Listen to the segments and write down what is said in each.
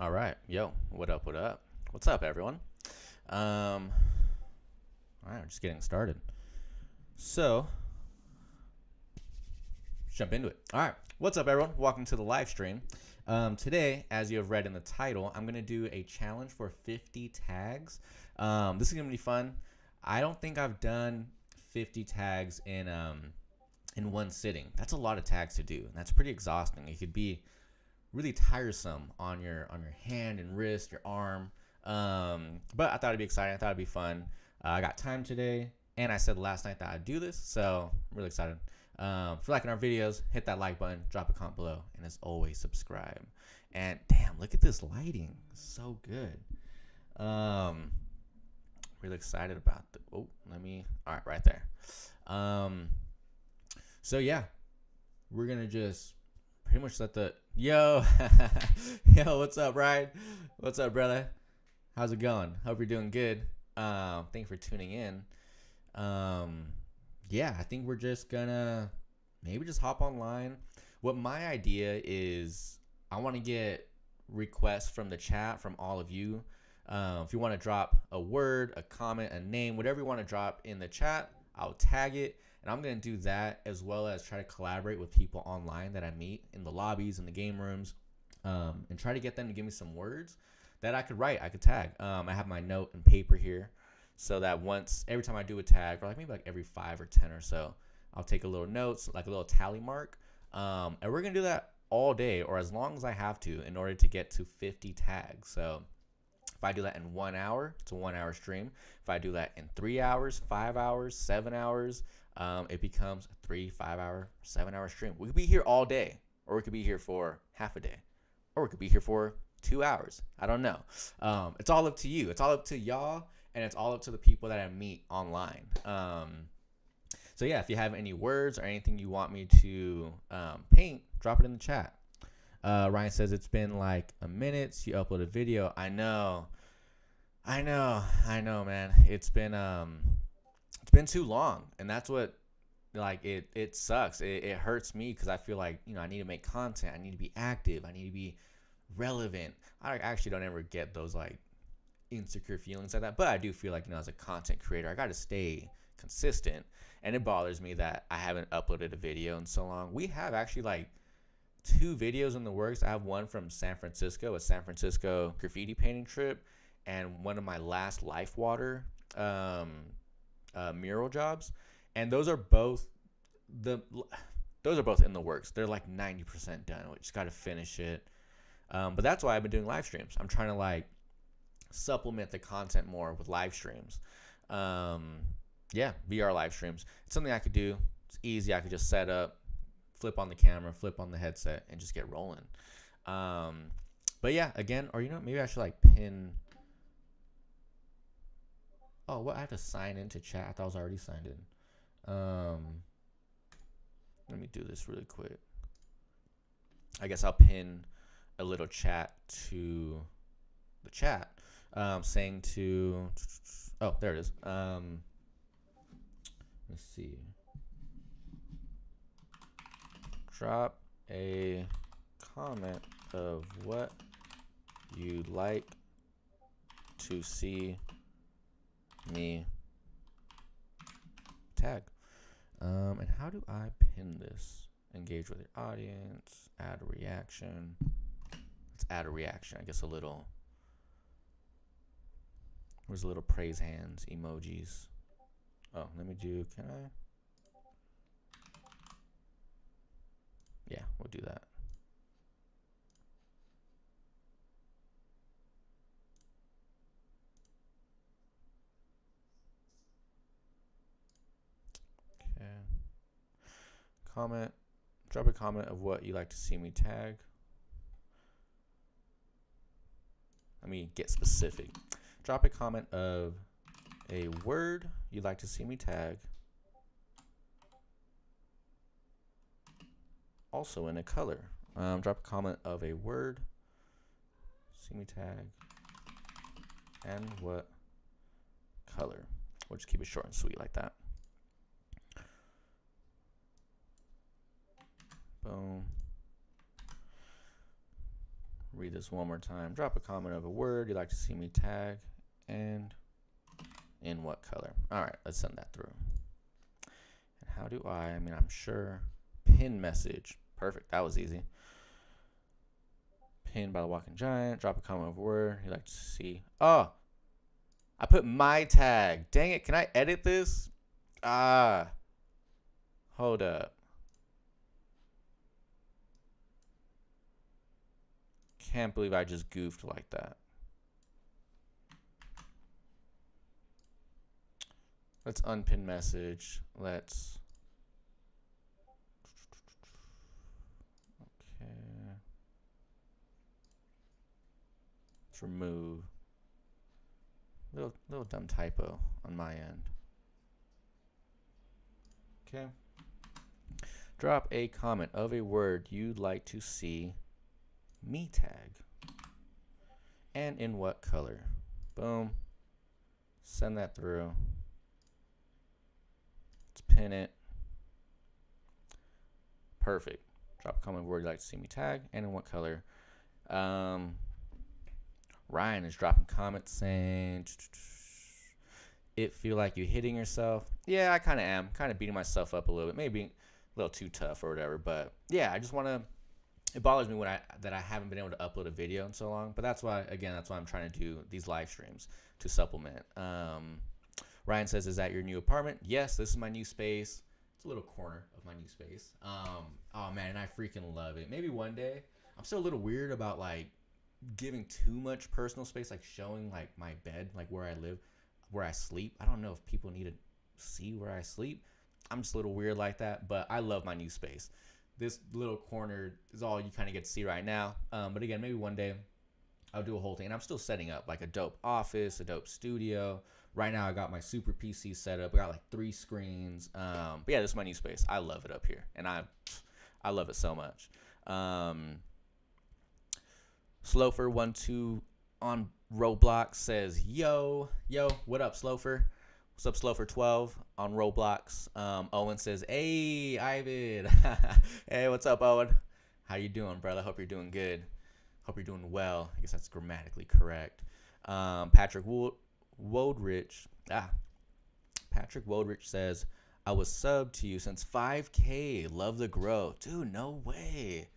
All right, yo, what up? What up? What's up, everyone? All right, we're just getting started. So, let's jump into it. All right, what's up, everyone? Welcome to the live stream. Today, as you have read in the title, I'm gonna do a challenge for 50 tags. This is gonna be fun. I don't think I've done 50 tags in one sitting. That's a lot of tags to do, and that's pretty exhausting. It could be really tiresome on your hand and wrist, your arm. But I thought it'd be exciting. I thought it'd be fun. I got time today, and I said last night that I'd do this, so I'm really excited. If you're liking our videos, hit that like button, drop a comment below, and as always, subscribe. And damn, look at this lighting, so good. Really excited about the. Oh, all right, right there. So yeah, we're gonna just pretty much let the yo what's up, Ryan? What's up, brother? How's it going? Hope you're doing good. Thanks for tuning in. Yeah, I think we're just gonna maybe just hop online. What my idea is, I want to get requests from the chat from all of you. If you want to drop a word, a comment, a name, whatever you want to drop in the chat, I'll tag it. And I'm going to do that, as well as try to collaborate with people online that I meet in the lobbies, in the game rooms, and try to get them to give me some words that I could write, I could tag. I have my note and paper here, so that every time I do a tag, or maybe every 5 or 10 or so, I'll take a little notes, like a little tally mark. And we're going to do that all day, or as long as I have to, in order to get to 50 tags. So if I do that in 1 hour, it's a 1 hour stream. If I do that in 3 hours, 5 hours, 7 hours, it becomes a 3, 5 hour, 7 hour stream. We could be here all day, or we could be here for half a day, or we could be here for 2 hours. I don't know. It's all up to you. It's all up to y'all, and it's all up to the people that I meet online. So yeah, if you have any words or anything you want me to paint, drop it in the chat. Ryan says it's been like a minute since you uploaded a video. I know, man. It's been too long, and that's what, it sucks. It hurts me because I feel like, I need to make content. I need to be active. I need to be relevant. I actually don't ever get those insecure feelings like that, but I do feel like, as a content creator, I got to stay consistent, and it bothers me that I haven't uploaded a video in so long. We have actually 2 videos in the works. I have one from San Francisco, a San Francisco graffiti painting trip, and one of my last Life Water mural jobs, and those are both in the works. They're 90% done. We just got to finish it. But that's why I've been doing live streams. I'm trying to supplement the content more with live streams. Yeah, VR live streams. It's something I could do. It's easy. I could just set up, flip on the camera, flip on the headset, and just get rolling. But yeah, again, or maybe I should pin. Oh, what? I have to sign into chat. I thought I was already signed in. Let me do this really quick. I guess I'll pin a little chat to the chat, saying to. Oh, there it is. Let's see. Drop a comment of what you'd like to see me tag. And how do I pin this? Engage with your audience, add a reaction. Let's add a reaction. I guess where's a little praise hands, emojis. Oh, can I? Yeah, we'll do that. Okay. Comment. Drop a comment of what you like to see me tag. Let me get specific. Drop a comment of a word you'd like to see me tag. Also in a color. Drop a comment of a word, see me tag, and what color. We'll just keep it short and sweet like that. Boom. read this one more time. Drop a comment of a word you'd like to see me tag, and in what color. All right, let's send that through. And how do I mean, I'm sure pin message. Perfect. That was easy. Pinned by the walking giant. Drop a comment of a word you'd like to see. Oh, I put my tag. Dang it. Can I edit this? Hold up. Can't believe I just goofed like that. Let's unpin message. Let's. Okay. Let's remove. Little dumb typo on my end. Okay. Drop a comment of a word you'd like to see me tag. And in what color. Boom. Send that through. Let's pin it. Perfect. Drop a comment of a word you'd like to see me tag. And in what color. Ryan is dropping comments saying, it feel like you hitting yourself. Yeah, I kind of am. Kind of beating myself up a little bit. Maybe a little too tough or whatever. But yeah, I just want to. It bothers me that I haven't been able to upload a video in so long. But that's why I'm trying to do these live streams to supplement. Ryan says, is that your new apartment? Yes, this is my new space. It's a little corner of my new space. Oh man, and I freaking love it. Maybe one day. I'm still a little weird about like giving too much personal space, like showing like my bed, like where I live, where I sleep. I don't know if people need to see where I sleep. I'm just a little weird like that, but I love my new space. This little corner is all you kind of get to see right now. But again, maybe one day I'll do a whole thing. And I'm still setting up like a dope office, a dope studio. Right now I got my super PC set up. I got like 3 screens. But yeah, this is my new space. I love it up here. And I love it so much. Slofer12 on Roblox says, yo, what up, Slofer? What's up, Slofer12 on Roblox? Owen says, hey, Ivan. Hey, what's up, Owen? How you doing, brother? Hope you're doing good. Hope you're doing well. I guess that's grammatically correct. Patrick Wodrich. Patrick Wodrich says, I was subbed to you since 5K. Love the growth. Dude, no way.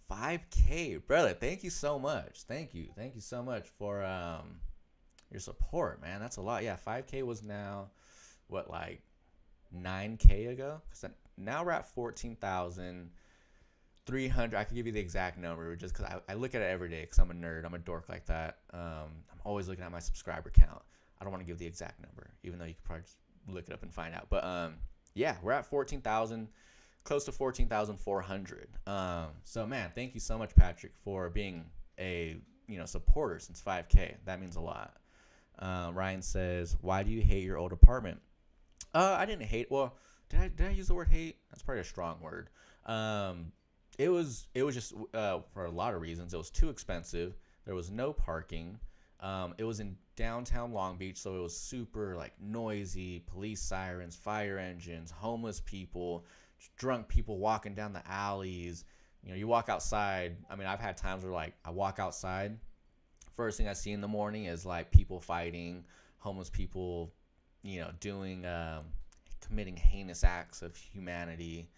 5K, brother. Thank you so much. Thank you so much for your support, man. That's a lot. Yeah, 5K was now what, like 9K ago? Because now we're at 14,300. I could give you the exact number just because I look at it every day because I'm a nerd. I'm a dork like that. I'm always looking at my subscriber count. I don't want to give the exact number, even though you could probably just look it up and find out. But yeah, we're at 14,000. Close to 14,400. So man, thank you so much, Patrick, for being a supporter since 5K. That means a lot. Ryan says, why do you hate your old apartment? I didn't hate. Well, did I use the word hate? That's probably a strong word. It was just for a lot of reasons. It was too expensive. There was no parking. It was in downtown Long Beach, so it was super like noisy. Police sirens, fire engines, homeless people. Drunk people walking down the alleys. You walk outside. I mean, I've had times where like I walk outside, first thing I see in the morning is like people fighting, homeless people, doing committing heinous acts of humanity,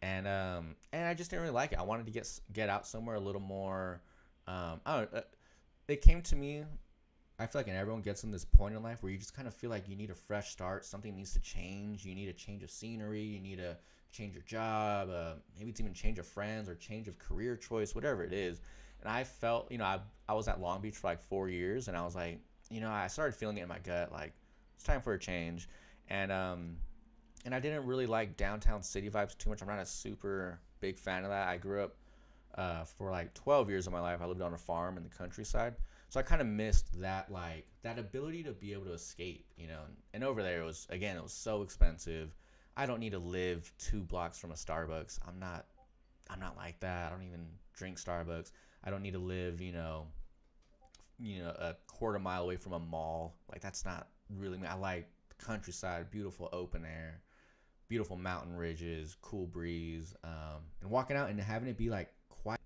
and I just didn't really like it. I wanted to get out somewhere a little more. I don't know. It came to me. I feel like everyone gets in this point in life where you just kind of feel like you need a fresh start. Something needs to change. You need a change of scenery. You need to change your job. Maybe it's even change of friends or change of career choice, whatever it is. And I felt, I was at Long Beach for like 4 years, and I was like, I started feeling it in my gut, like it's time for a change. And I didn't really like downtown city vibes too much. I'm not a super big fan of that. I grew up for like 12 years of my life. I lived on a farm in the countryside. So I kind of missed that, like that ability to be able to escape, and over there it was so expensive. I don't need to live 2 blocks from a Starbucks. I'm not like that. I don't even drink Starbucks. I don't need to live, a quarter mile away from a mall. Like that's not really me. I like the countryside, beautiful open air, beautiful mountain ridges, cool breeze, and walking out and having it be like quiet.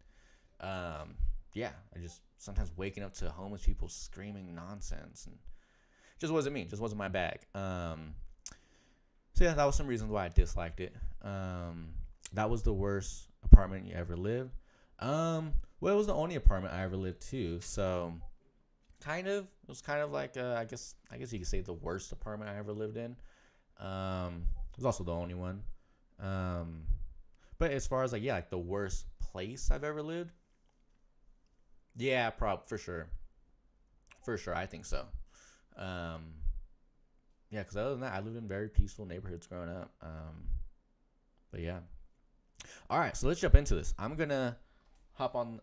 yeah, I just sometimes waking up to homeless people screaming nonsense, and just wasn't me. Just wasn't my bag. So yeah, that was some reasons why I disliked it. That was the worst apartment you ever lived. Well, it was the only apartment I ever lived too. So it was kind of like I guess you could say the worst apartment I ever lived in. It was also the only one. Um, but as far as like, yeah, like the worst place I've ever lived, yeah, for sure, I think so. Um, yeah, because other than that, I lived in very peaceful neighborhoods growing up. But yeah, all right, so let's jump into this. I'm gonna hop on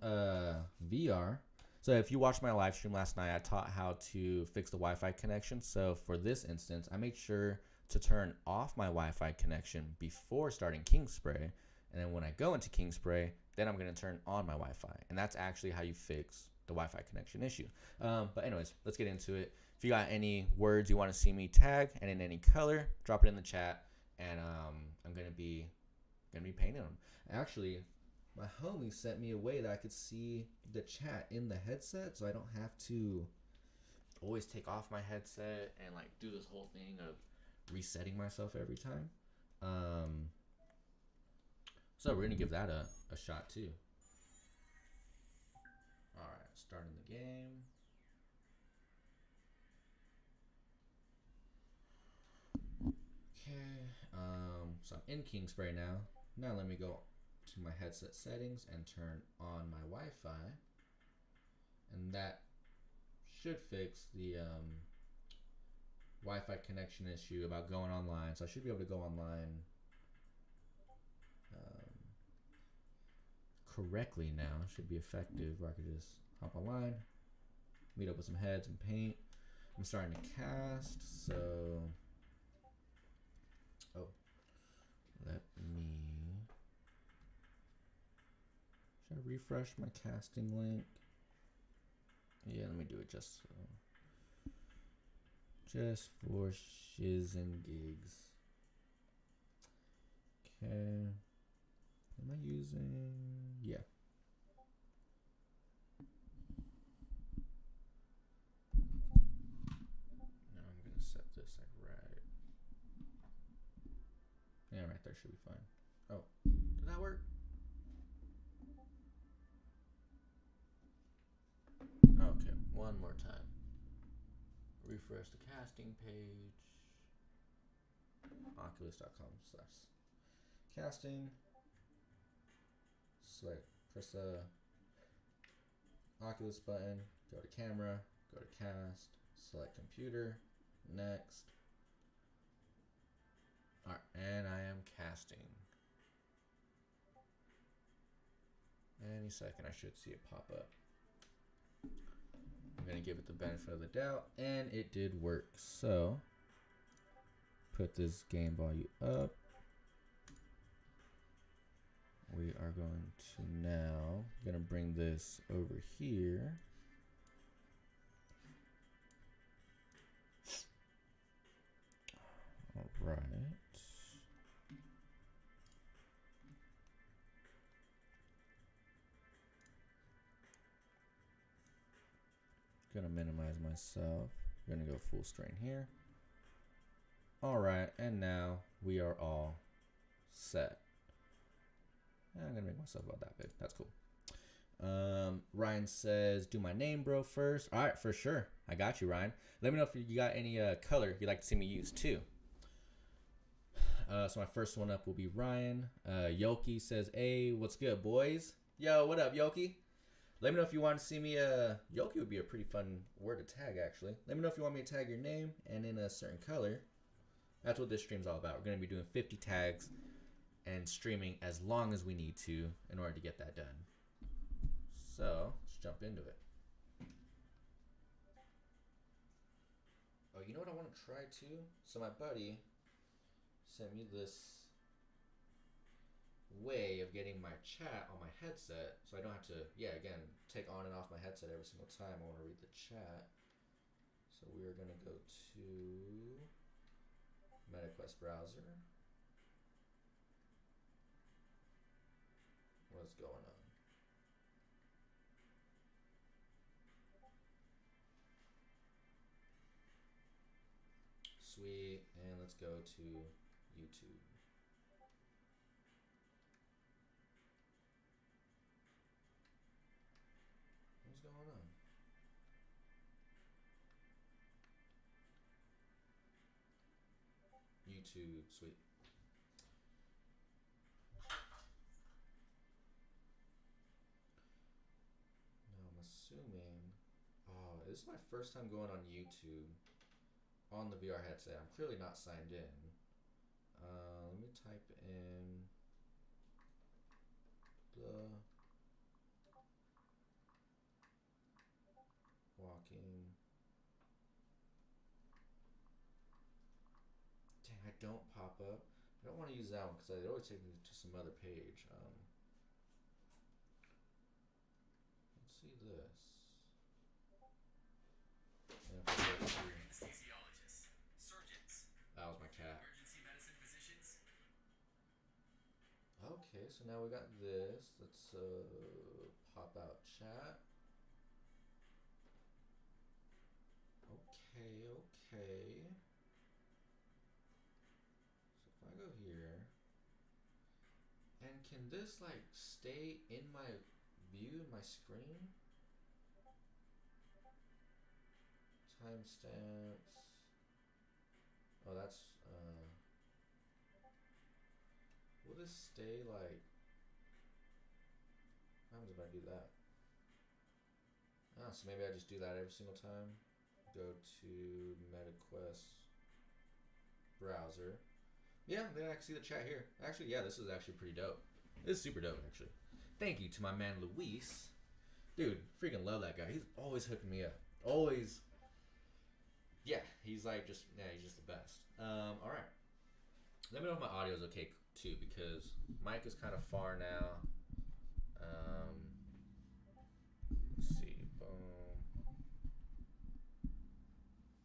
VR. So if you watched my live stream last night, I taught how to fix the Wi-Fi connection. So for this instance, I made sure to turn off my Wi-Fi connection before starting King Spray, and then when I go into King Spray, then I'm gonna turn on my Wi-Fi, and that's actually how you fix the Wi-Fi connection issue. But anyways, let's get into it. If you got any words you want to see me tag and in any color, drop it in the chat, and I'm gonna be painting them. Actually, my homie sent me a way that I could see the chat in the headset, so I don't have to always take off my headset and like do this whole thing of resetting myself every time. Um, so we're gonna give that a shot too. All right, starting the game. Okay. So I'm in Kingspray now. Now let me go to my headset settings and turn on my Wi-Fi, and that should fix the Wi-Fi connection issue about going online. So I should be able to go online um, correctly now. It should be effective. Where I could just hop online, meet up with some heads and paint. I'm starting to cast, so oh, let me. Should I refresh my casting link? Yeah, let me do it just for shiz and gigs. Okay. Am I using? Yeah. Now I'm gonna set this like right. Yeah, right there should be fine. Oh, did that work? Okay, one more time. Refresh the casting page. Oculus.com/casting. Select, press the Oculus button, go to camera, go to cast, select computer, next. Alright, and I am casting. Any second I should see it pop up. I'm going to give it the benefit of the doubt, and it did work. So, put this game volume up. We are going to now, going to bring this over here. All right. Gonna minimize myself. Gonna go full strain here. All right, and now we are all set. I'm gonna make myself about that big. That's cool. Ryan says, "Do my name, bro, first." All right, for sure. I got you, Ryan. Let me know if you got any color you'd like to see me use too. So my first one up will be Ryan. Yoki says, "Hey, what's good, boys?" Yo, what up, Yoki? Let me know if you want to see me. Yoki would be a pretty fun word to tag, actually. Let me know if you want me to tag your name and in a certain color. That's what this stream's all about. We're going to be doing 50 tags and streaming as long as we need to in order to get that done. So, let's jump into it. Oh, you know what I want to try too? So my buddy sent me this way of getting my chat on my headset, so I don't have to, again, take on and off my headset every single time I want to read the chat. So we are going to go to MetaQuest browser. What's going on? Sweet. And let's go to YouTube. What's going on? YouTube. Sweet. Now I'm assuming. Oh, this is my first time going on YouTube on the VR headset. I'm clearly not signed in. Let me type in the walking. Dang, I don't pop up. I don't want to use that one because it always takes me to some other page. Let's see this. Anesthesiologists, surgeons. That was my cat. Emergency medicine physicians. Okay, so now we got this. Let's pop out chat. Okay. So if I go here, and can this like stay in my view in my screen? Timestamps. Oh, that's will this stay like? What happens if I do that? Ah, so maybe I just do that every single time. Go to MetaQuest browser. Yeah, then I can see the chat here. Actually, yeah, this is actually pretty dope. This is super dope, actually. Thank you to my man Luis. Dude, freaking love that guy. He's always hooking me up. Always. Yeah, he's like just, yeah, he's just the best. All right. Let me know if my audio is okay too, because mic is kind of far now. Let's see. Boom.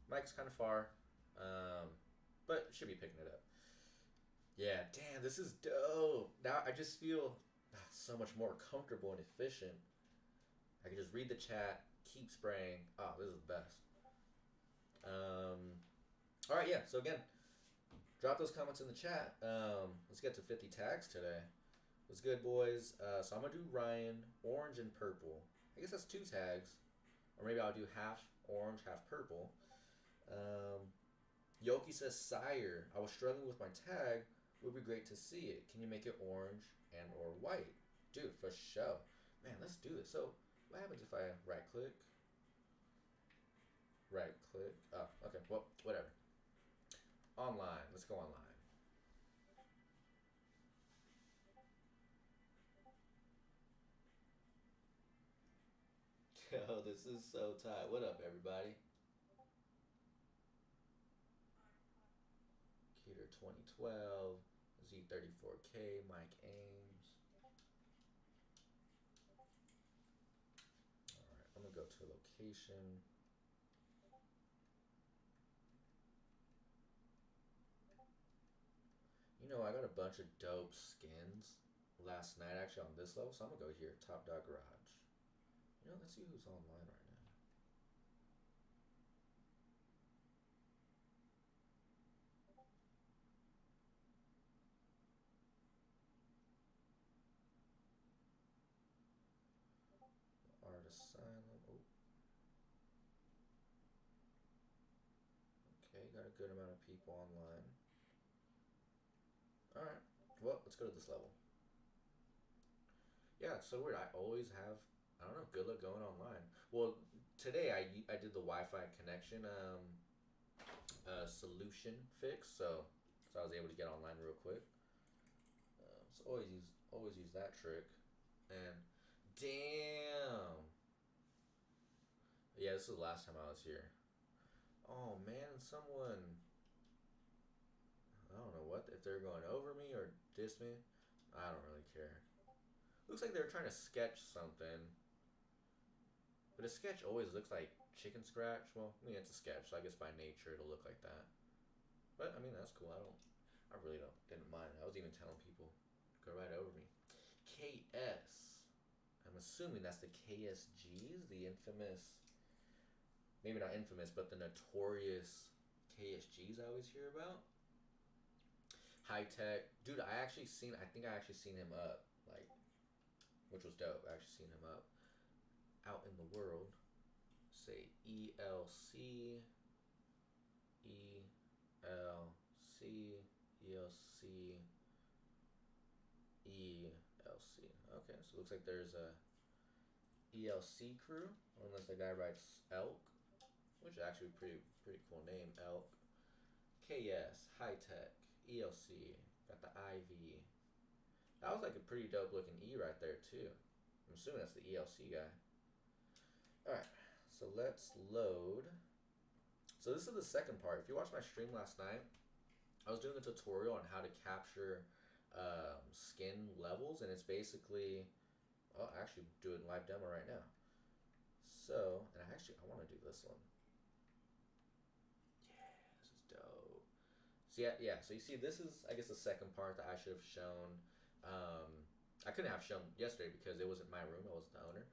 Mic's kind of far, but it should be picking it up. Yeah, damn, this is dope. Now I just feel so much more comfortable and efficient. I can just read the chat, keep spraying. Oh, this is the best. All right, yeah. So again, drop those comments in the chat. Let's get to 50 tags today. What's good, boys? So I'm gonna do Ryan, orange and purple. I guess that's 2 tags, or maybe I'll do half orange, half purple. Yoki says, Sire, I was struggling with my tag. Would be great to see it. Can you make it orange and or white? Dude, for sure. Man, let's do this. So, what happens if I right click? Right click. Oh, okay. Well, whatever. Online. Let's go online. Yo, this is so tight. What up, everybody? Keter 2012, Z34K, Mike Ames. Alright, I'm gonna go to location. You know, I got a bunch of dope skins last night actually on this level, so I'm gonna go here, Top Dog Garage. You know, let's see who's online right now. Art Asylum. Oh. Okay, got a good amount of people online. Alright, well, let's go to this level. Yeah, it's so weird. I always have, I don't know, good luck going online. Well, today I did the Wi-Fi connection solution fix, so I was able to get online real quick. So always use that trick. And damn, yeah, this is the last time I was here. Oh man, someone, I don't know what if they're going over me or diss me. I don't really care. Looks like they're trying to sketch something. But a sketch always looks like chicken scratch. Well, I mean, it's a sketch, so I guess by nature it'll look like that. But I mean, that's cool. I really didn't mind. I was even telling people to go right over me. KS. I'm assuming that's the KSGs, the infamous, maybe not infamous, but the notorious KSGs I always hear about. High Tech, dude. I think I actually seen him up, like, which was dope. I actually seen him up out in the world. Say ELC, ELC, ELC, ELC. Okay, so it looks like there's a ELC crew, unless the guy writes Elk, which is actually a pretty cool name, Elk. KS, High Tech, ELC, got the IV. That was like a pretty dope looking E right there too. I'm assuming that's the ELC guy. Alright, so let's load. So this is the second part. If you watched my stream last night, I was doing a tutorial on how to capture skin levels, and it's basically, well, I actually doing live demo right now. So, and I want to do this one. Yeah, this is dope. So yeah. So you see, this is, I guess, the second part that I should have shown. I couldn't have shown yesterday because it wasn't my room. I wasn't the owner.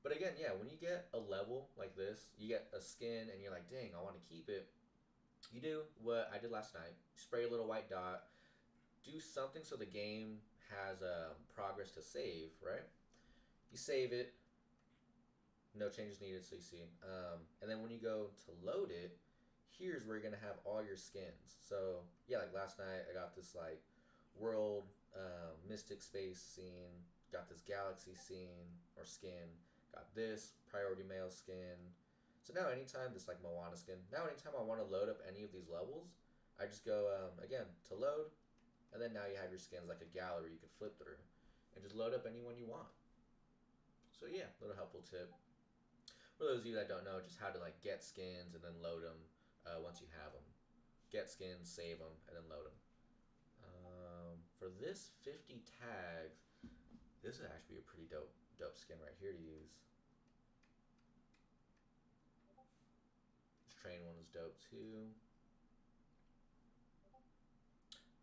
But again, yeah, when you get a level like this, you get a skin, and you're like, dang, I want to keep it. You do what I did last night. Spray a little white dot. Do something so the game has progress to save, right? You save it. No changes needed, so you see. And then when you go to load it, here's where you're going to have all your skins. So, yeah, like last night, I got this, like, world mystic space scene. Got this galaxy scene, or skin. Got this priority mail skin. So now anytime, this, like, Moana skin. Now anytime I want to load up any of these levels, I just go, again, to load. And then now you have your skins like a gallery you can flip through. And just load up anyone you want. So, yeah, little helpful tip. For those of you that don't know, just how to like get skins and then load them once you have them. Get skins, save them, and then load them. For this 50 tags, this would actually be a pretty dope skin right here to use. This train one is dope too.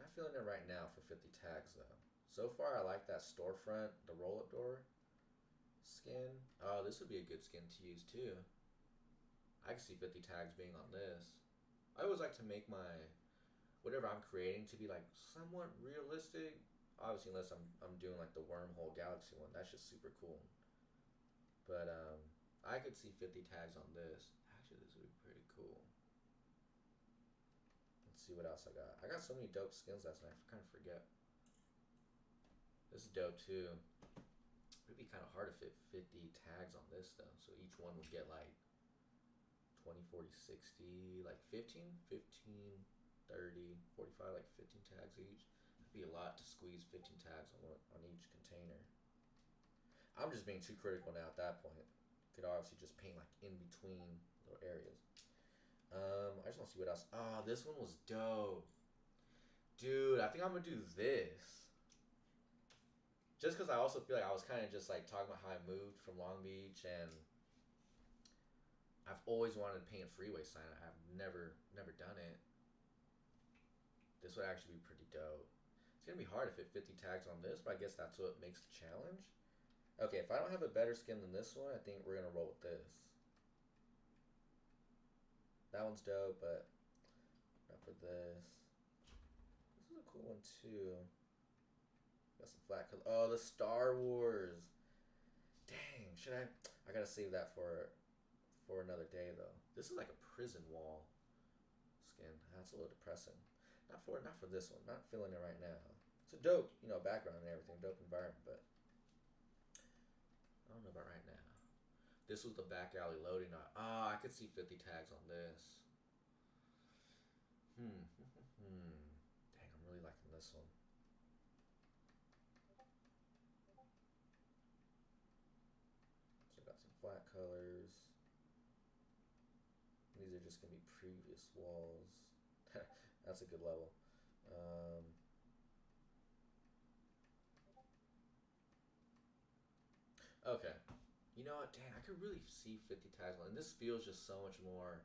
Not feeling it right now for 50 tags though. So far, I like that storefront, the roll-up door skin. Oh, this would be a good skin to use too. I can see 50 tags being on this. I always like to make my whatever I'm creating to be like somewhat realistic. Obviously, unless I'm doing like the wormhole galaxy one, that's just super cool. But I could see 50 tags on this. Actually, this would be pretty cool. Let's see what else I got. I got so many dope skins last night. I kind of forget. This is dope too. It'd be kind of hard to fit 50 tags on this though. So each one would get like 20, 40, 60, like 15, 30, 45, like 15 tags each. That'd be a lot to squeeze 15 tags on each container. I'm just being too critical now at that point. Could obviously just paint like in between little areas. I just want to see what else. Oh, this one was dope. Dude, I think I'm going to do this. Just because I also feel like I was kind of just like talking about how I moved from Long Beach, and I've always wanted to paint a freeway sign. I've never done it. This would actually be pretty dope. It's going to be hard to fit 50 tags on this, but I guess that's what makes the challenge. Okay, if I don't have a better skin than this one, I think we're going to roll with this. That one's dope, but not for this. This is a cool one too. Got some flat color. Oh, the Star Wars. Dang, should I gotta save that for another day though. This is like a prison wall skin. That's a little depressing. Not for this one. Not feeling it right now. It's a dope, background and everything, dope environment, but I don't know about right now. This was the back alley loading. I could see 50 tags on this. Dang, I'm really liking this one. So got some flat colors. These are just gonna be previous walls. That's a good level. Okay. You know what? Dang, I could really see 50 tags on, and this feels just so much more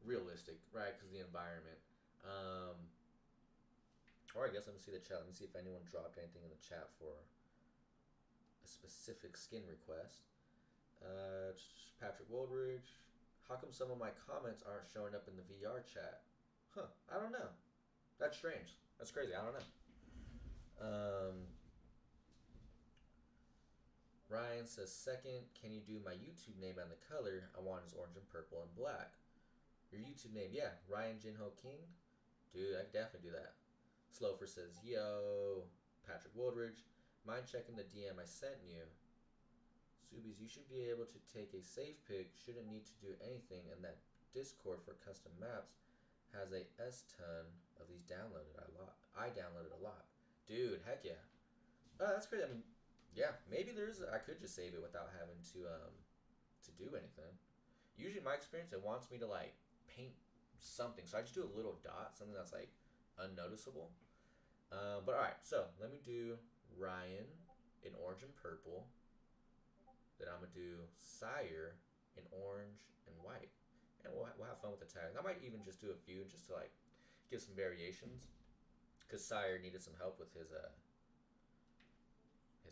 realistic, right? Because of the environment. Or I guess let me see the chat. Let me see if anyone dropped anything in the chat for a specific skin request. Patrick Woldridge. How come some of my comments aren't showing up in the VR chat? Huh. I don't know. That's strange. That's crazy. I don't know. Ryan says, second, can you do my YouTube name and the color I want is orange and purple and black? Your YouTube name, yeah, Ryan Jinho King. Dude, I can definitely do that. Slofer says, yo. Patrick Woldridge, mind checking the DM I sent you? Subies, you should be able to take a safe pick. Shouldn't need to do anything. And that Discord for custom maps has a S-ton of these downloaded. I downloaded a lot. Dude, heck yeah. Oh, that's great. I mean, yeah, maybe I could just save it without having to do anything. Usually, in my experience, it wants me to like paint something, so I just do a little dot, something that's like unnoticeable. But all right, so let me do Ryan in orange and purple. Then I'm gonna do Sire in orange and white, and we'll have fun with the tags. I might even just do a few just to like give some variations, because Sire needed some help with his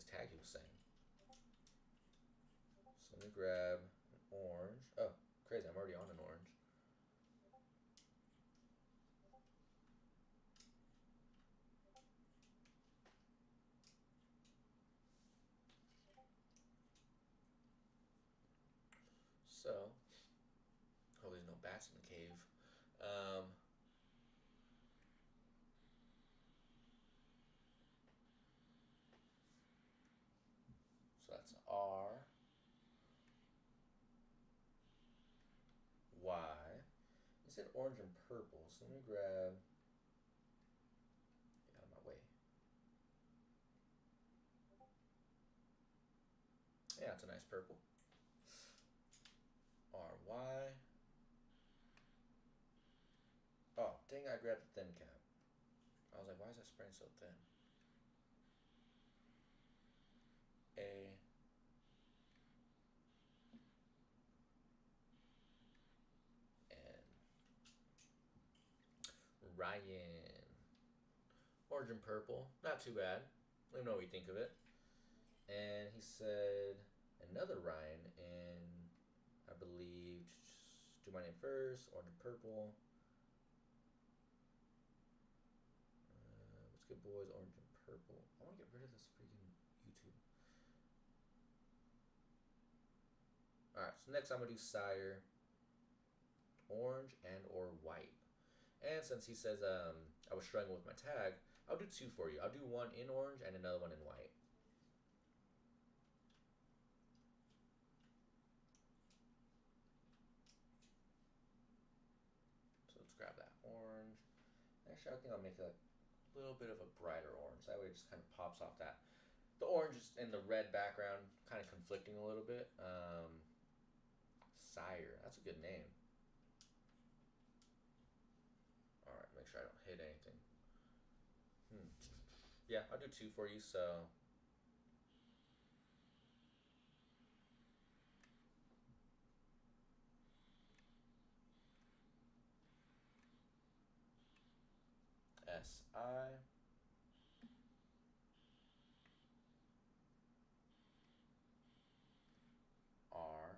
tag he was saying. So let me grab an orange. Oh, crazy! I'm already on an orange. So, oh, there's no bats in the cave. So that's R, Y. It said orange and purple, so let me grab. Get out of my way. Yeah, it's a nice purple. R, Y. Oh, dang, I grabbed the thin cap. I was like, why is that spraying so thin? A. And Ryan. Orange and purple. Not too bad. Let me know what you think of it. And he said another Ryan in, I believe, do my name first. Orange and purple. What's good, boys? Orange and purple. I want to get rid of this freaking YouTube. Alright, so next I'm going to do Sire. Orange and or white. And since he says I was struggling with my tag, I'll do two for you. I'll do one in orange and another one in white. So let's grab that orange. Actually, I think I'll make a little bit of a brighter orange. That way it just kind of pops off that. The orange is in the red background, kind of conflicting a little bit. Sire, that's a good name. Alright, make sure I don't hit anything. Yeah, I'll do two for you, so. S-I. R.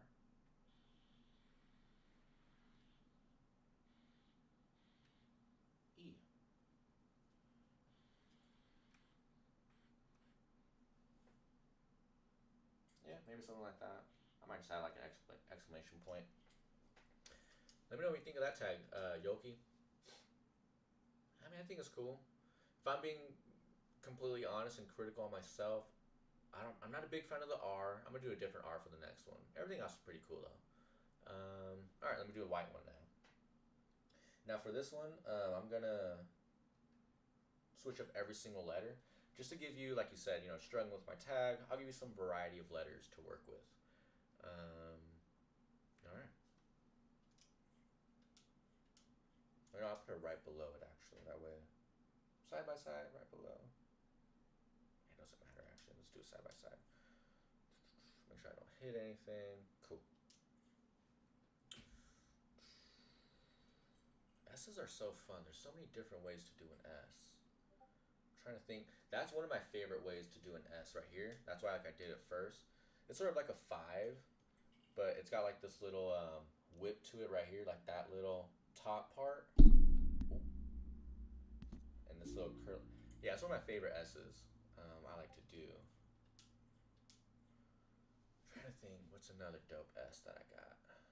E. Yeah, maybe something like that. I might just add like an exclamation point. Let me know what you think of that tag, Yoki. I mean, I think it's cool. If I'm being completely honest and critical on myself, I'm not a big fan of the R. I'm gonna do a different R for the next one. Everything else is pretty cool though. All right, let me do a white one now. Now for this one, I'm gonna switch up every single letter just to give you, like you said, struggling with my tag. I'll give you some variety of letters to work with. All right. I'll put it right below it actually. That way, side by side, right below. It doesn't matter actually. Let's do it side by side. Make sure I don't hit anything. Cool. S's are so fun. There's so many different ways to do an S. I'm trying to think. That's one of my favorite ways to do an S right here. That's why I did it first. It's sort of like a 5, but it's got like this little whip to it right here, like that little top part. Ooh, little curl. Yeah, it's one of my favorite S's. I like to do. I'm trying to think, what's another dope S that I got? That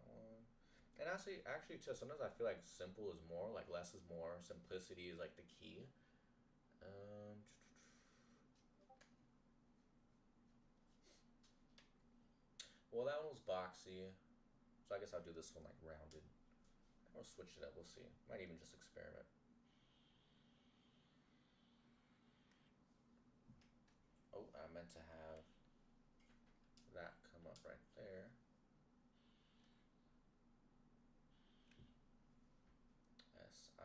one. And actually, too, sometimes I feel like simple is more, like less is more. Simplicity is like the key. Um, well, that one was boxy, so I guess I'll do this one like rounded. I'll switch it up. We'll see. Might even just experiment. Oh, I meant to have that come up right there. SI.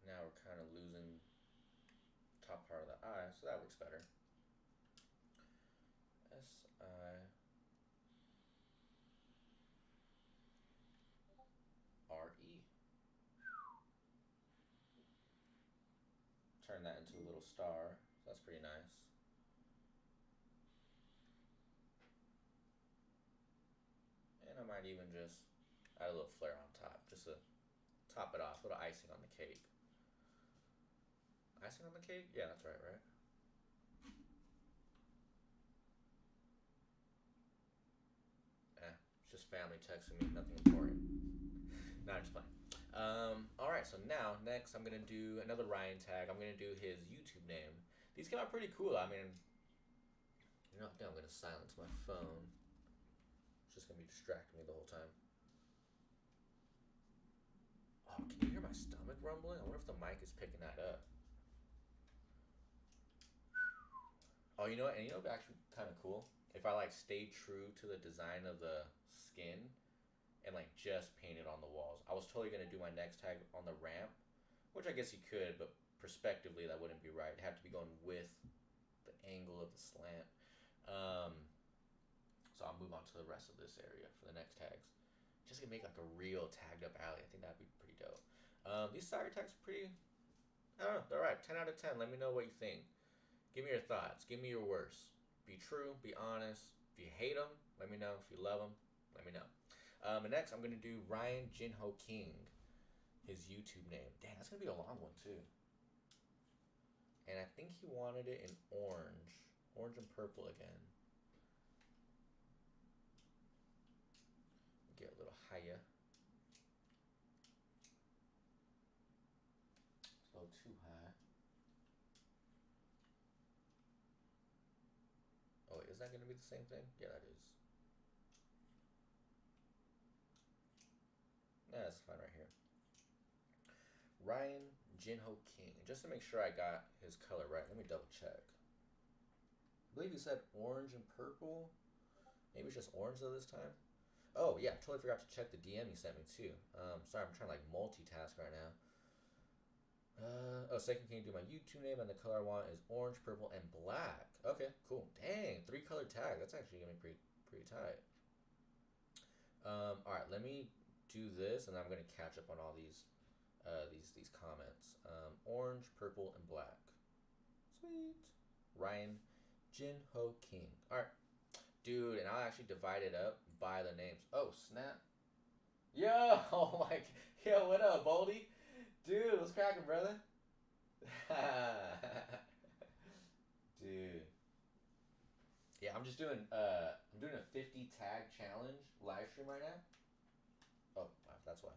Now we're kind of losing top part of the I, so that works better. SI. RE. Turn that into a little star. So that's pretty nice. And I might even just add a little flare on top, just to top it off, a little icing on the cake. Icing on the cake? Yeah, that's right, right? It's just family texting me, nothing important. Nah, just playing. Alright, so now, next, I'm going to do another Ryan tag. I'm going to do his YouTube name. These came out pretty cool. I mean, you know, I think I'm going to silence my phone. It's just going to be distracting me the whole time. Oh, can you hear my stomach rumbling? I wonder if the mic is picking that up. Oh, you know what? And you know what's actually kind of cool? If I, like, stay true to the design of the skin and, like, just paint it on the walls. I was totally going to do my next tag on the ramp, which I guess you could, but perspectively that wouldn't be right. It'd have to be going with the angle of the slant. So I'll move on to the rest of this area for the next tags. Just gonna make like a real tagged up alley. I think that'd be pretty dope. These side tags are pretty, I don't know, they're alright. 10 out of 10. Let me know what you think. Give me your thoughts. Give me your worst. Be true. Be honest. If you hate them, let me know. If you love them, let me know. And next, I'm going to do Ryan Jinho King, his YouTube name. Dang, that's going to be a long one, too. And I think he wanted it in orange. Orange and purple again. Get a little higher. It's a little too high. Oh, wait, is that going to be the same thing? Yeah, that is. Yeah, that's fine right here. Ryan Jinho King. Just to make sure I got his color right, let me double check. I believe he said orange and purple. Maybe it's just orange though this time. Oh yeah, totally forgot to check the DM he sent me too. Sorry, I'm trying to like multitask right now. Second, can you do my YouTube name, and the color I want is orange, purple, and black. Okay, cool. Dang, 3 color tag. That's actually gonna be pretty tight. All right, let me do this, and I'm gonna catch up on all these comments. Orange, purple, and black. Sweet. Ryan Jinho King. All right, dude, and I'll actually divide it up by the names. Oh snap! Yo, oh my, yo, what up, Baldy? Dude, what's cracking, brother? Dude. Yeah, I'm just doing I'm doing a 50 tag challenge live stream right now. Oh, that's why.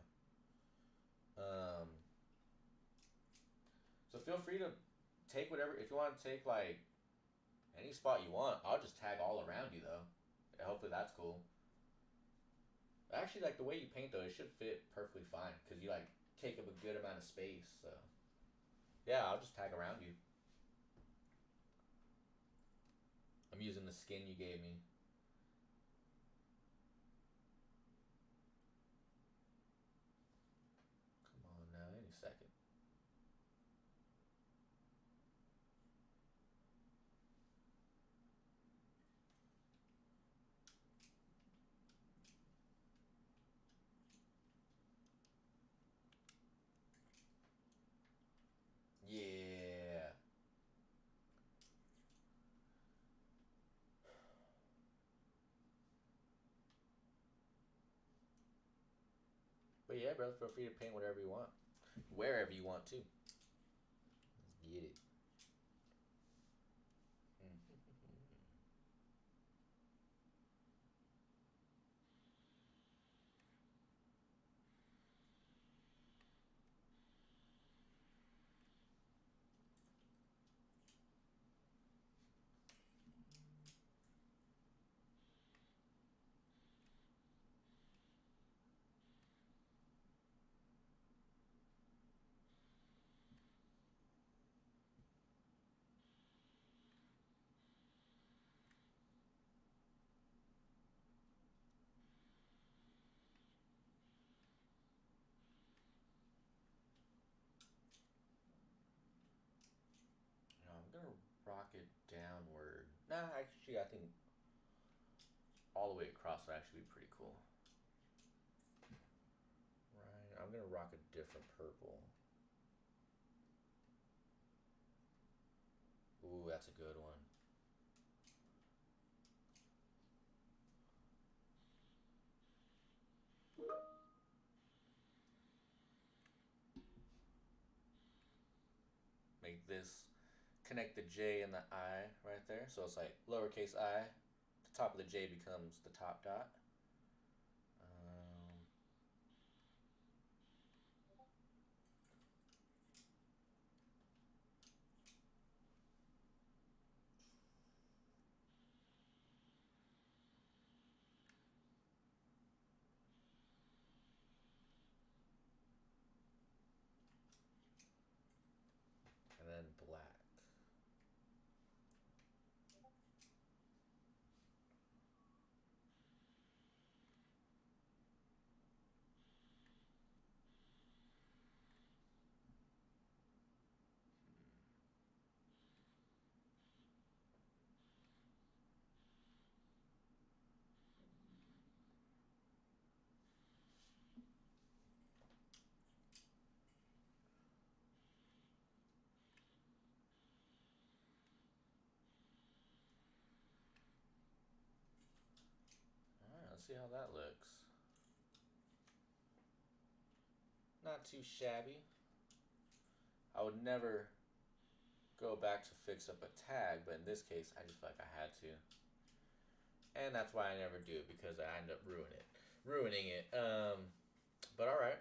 So feel free to take whatever, if you want to take like any spot you want. I'll just tag all around you though. Yeah, hopefully that's cool. Actually, like the way you paint though, it should fit perfectly fine because you like take up a good amount of space. So yeah, I'll just tag around you. I'm using the skin you gave me. Come on now, any second. Yeah, But yeah, brother, feel free to paint whatever you want, wherever you want to. Let's get it. I'm gonna rock it downward. Nah, actually, I think all the way across would actually be pretty cool. Right, I'm gonna rock a different purple. Ooh, that's a good one. Make this connect the J and the I right there. So it's like lowercase I. The top of the J becomes the top dot. Um, and then black. Alright, let's see how that looks. Not too shabby. I would never go back to fix up a tag, but in this case, I just feel like I had to. And that's why I never do it, because I end up ruining it. But all right.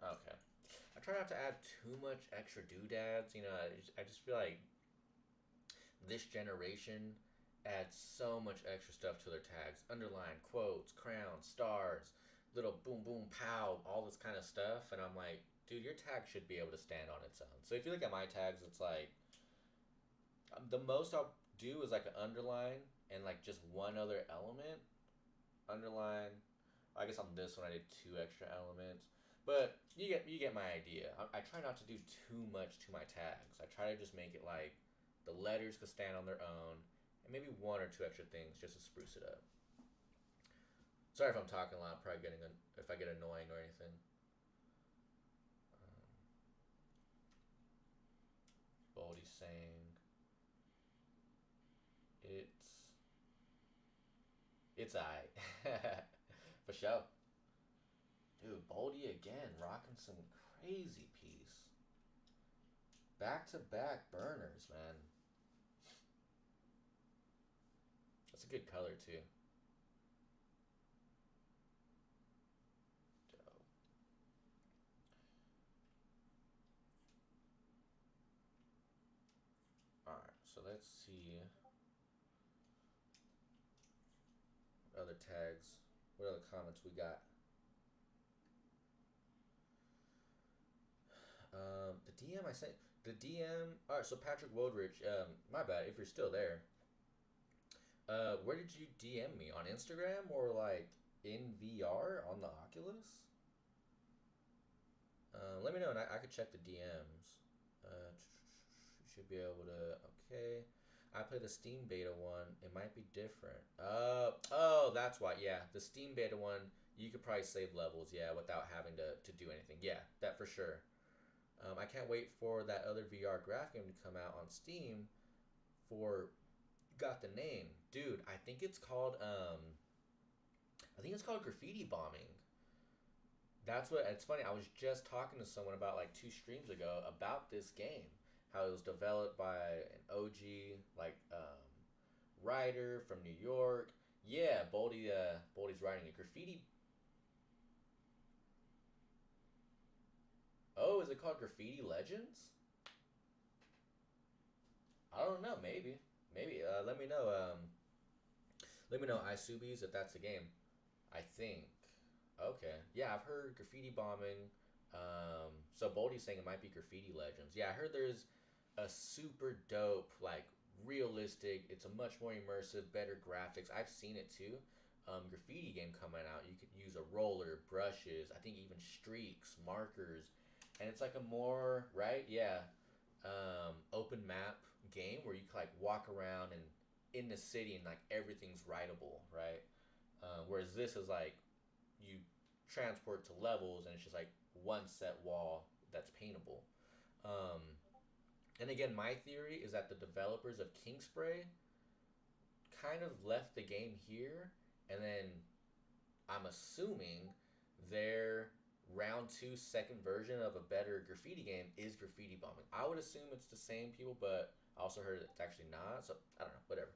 Okay. I try not to add too much extra doodads. You know, I just feel like this generation adds so much extra stuff to their tags: underline, quotes, crowns, stars, little boom, boom, pow, all this kind of stuff. And I'm like, dude, your tag should be able to stand on its own. So if you look at my tags, it's like the most I'll do is like an underline and like just one other element. Underline. I guess on this one I did two extra elements. But you get my idea. I try not to do too much to my tags. I try to just make it like the letters could stand on their own, and maybe one or two extra things just to spruce it up. Sorry if I'm talking a lot. Probably getting if I get annoying or anything. Baldy saying it's I for sure. Dude, Baldy again, rocking some crazy piece. Back to back burners, man. That's a good color too. Dope. Alright, so let's see what other tags, what other comments we got. The DM I sent, the DM. All right, so Patrick Wodrich. My bad if you're still there. Where did you DM me, on Instagram or like in VR on the Oculus? Let me know and I could check the DMs. You should be able to. Okay. I play the Steam beta one. It might be different. Oh, that's why. Yeah, the Steam beta one, you could probably save levels, yeah, without having to do anything. Yeah, that for sure. I can't wait for that other VR graph game to come out on Steam for got the name. Dude, I think it's called graffiti bombing. That's what it's funny. I was just talking to someone about like 2 streams ago about this game, how it was developed by an OG writer from New York. Yeah, Boldy's writing a graffiti. Oh, is it called Graffiti Legends? I don't know. Maybe. Let me know. Let me know, iSubies, if that's the game. I think. Okay. Yeah, I've heard graffiti bombing. So Boldy's saying it might be Graffiti Legends. Yeah, I heard there's a super dope, like realistic. It's a much more immersive, better graphics. I've seen it too. Graffiti game coming out. You could use a roller, brushes. I think even streaks, markers, and it's like a more right. Yeah, open map game where you can like walk around and in the city and like everything's writable, right? Whereas this is like you transport to levels and it's just like one set wall that's paintable. Um, and again, my theory is that the developers of Kingspray kind of left the game here, and then I'm assuming their round two second version of a better graffiti game is graffiti bombing. I would assume it's the same people, but I also heard it's actually not. So I don't know, whatever.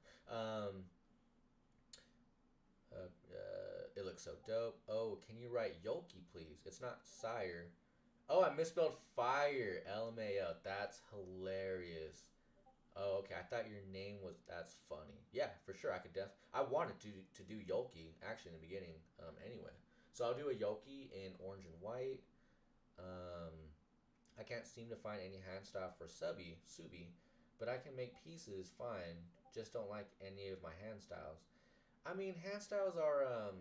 It looks so dope. Oh, can you write Yoki, please? It's not Sire. Oh, I misspelled fire. LMAO. That's hilarious. Oh, okay. I thought your name was. That's funny. Yeah, for sure. I wanted to do Yoki actually in the beginning. Anyway, so I'll do a Yoki in orange and white. Um, I can't seem to find any hand style for Subi, but I can make pieces fine. Just don't like any of my hand styles. I mean, hand styles are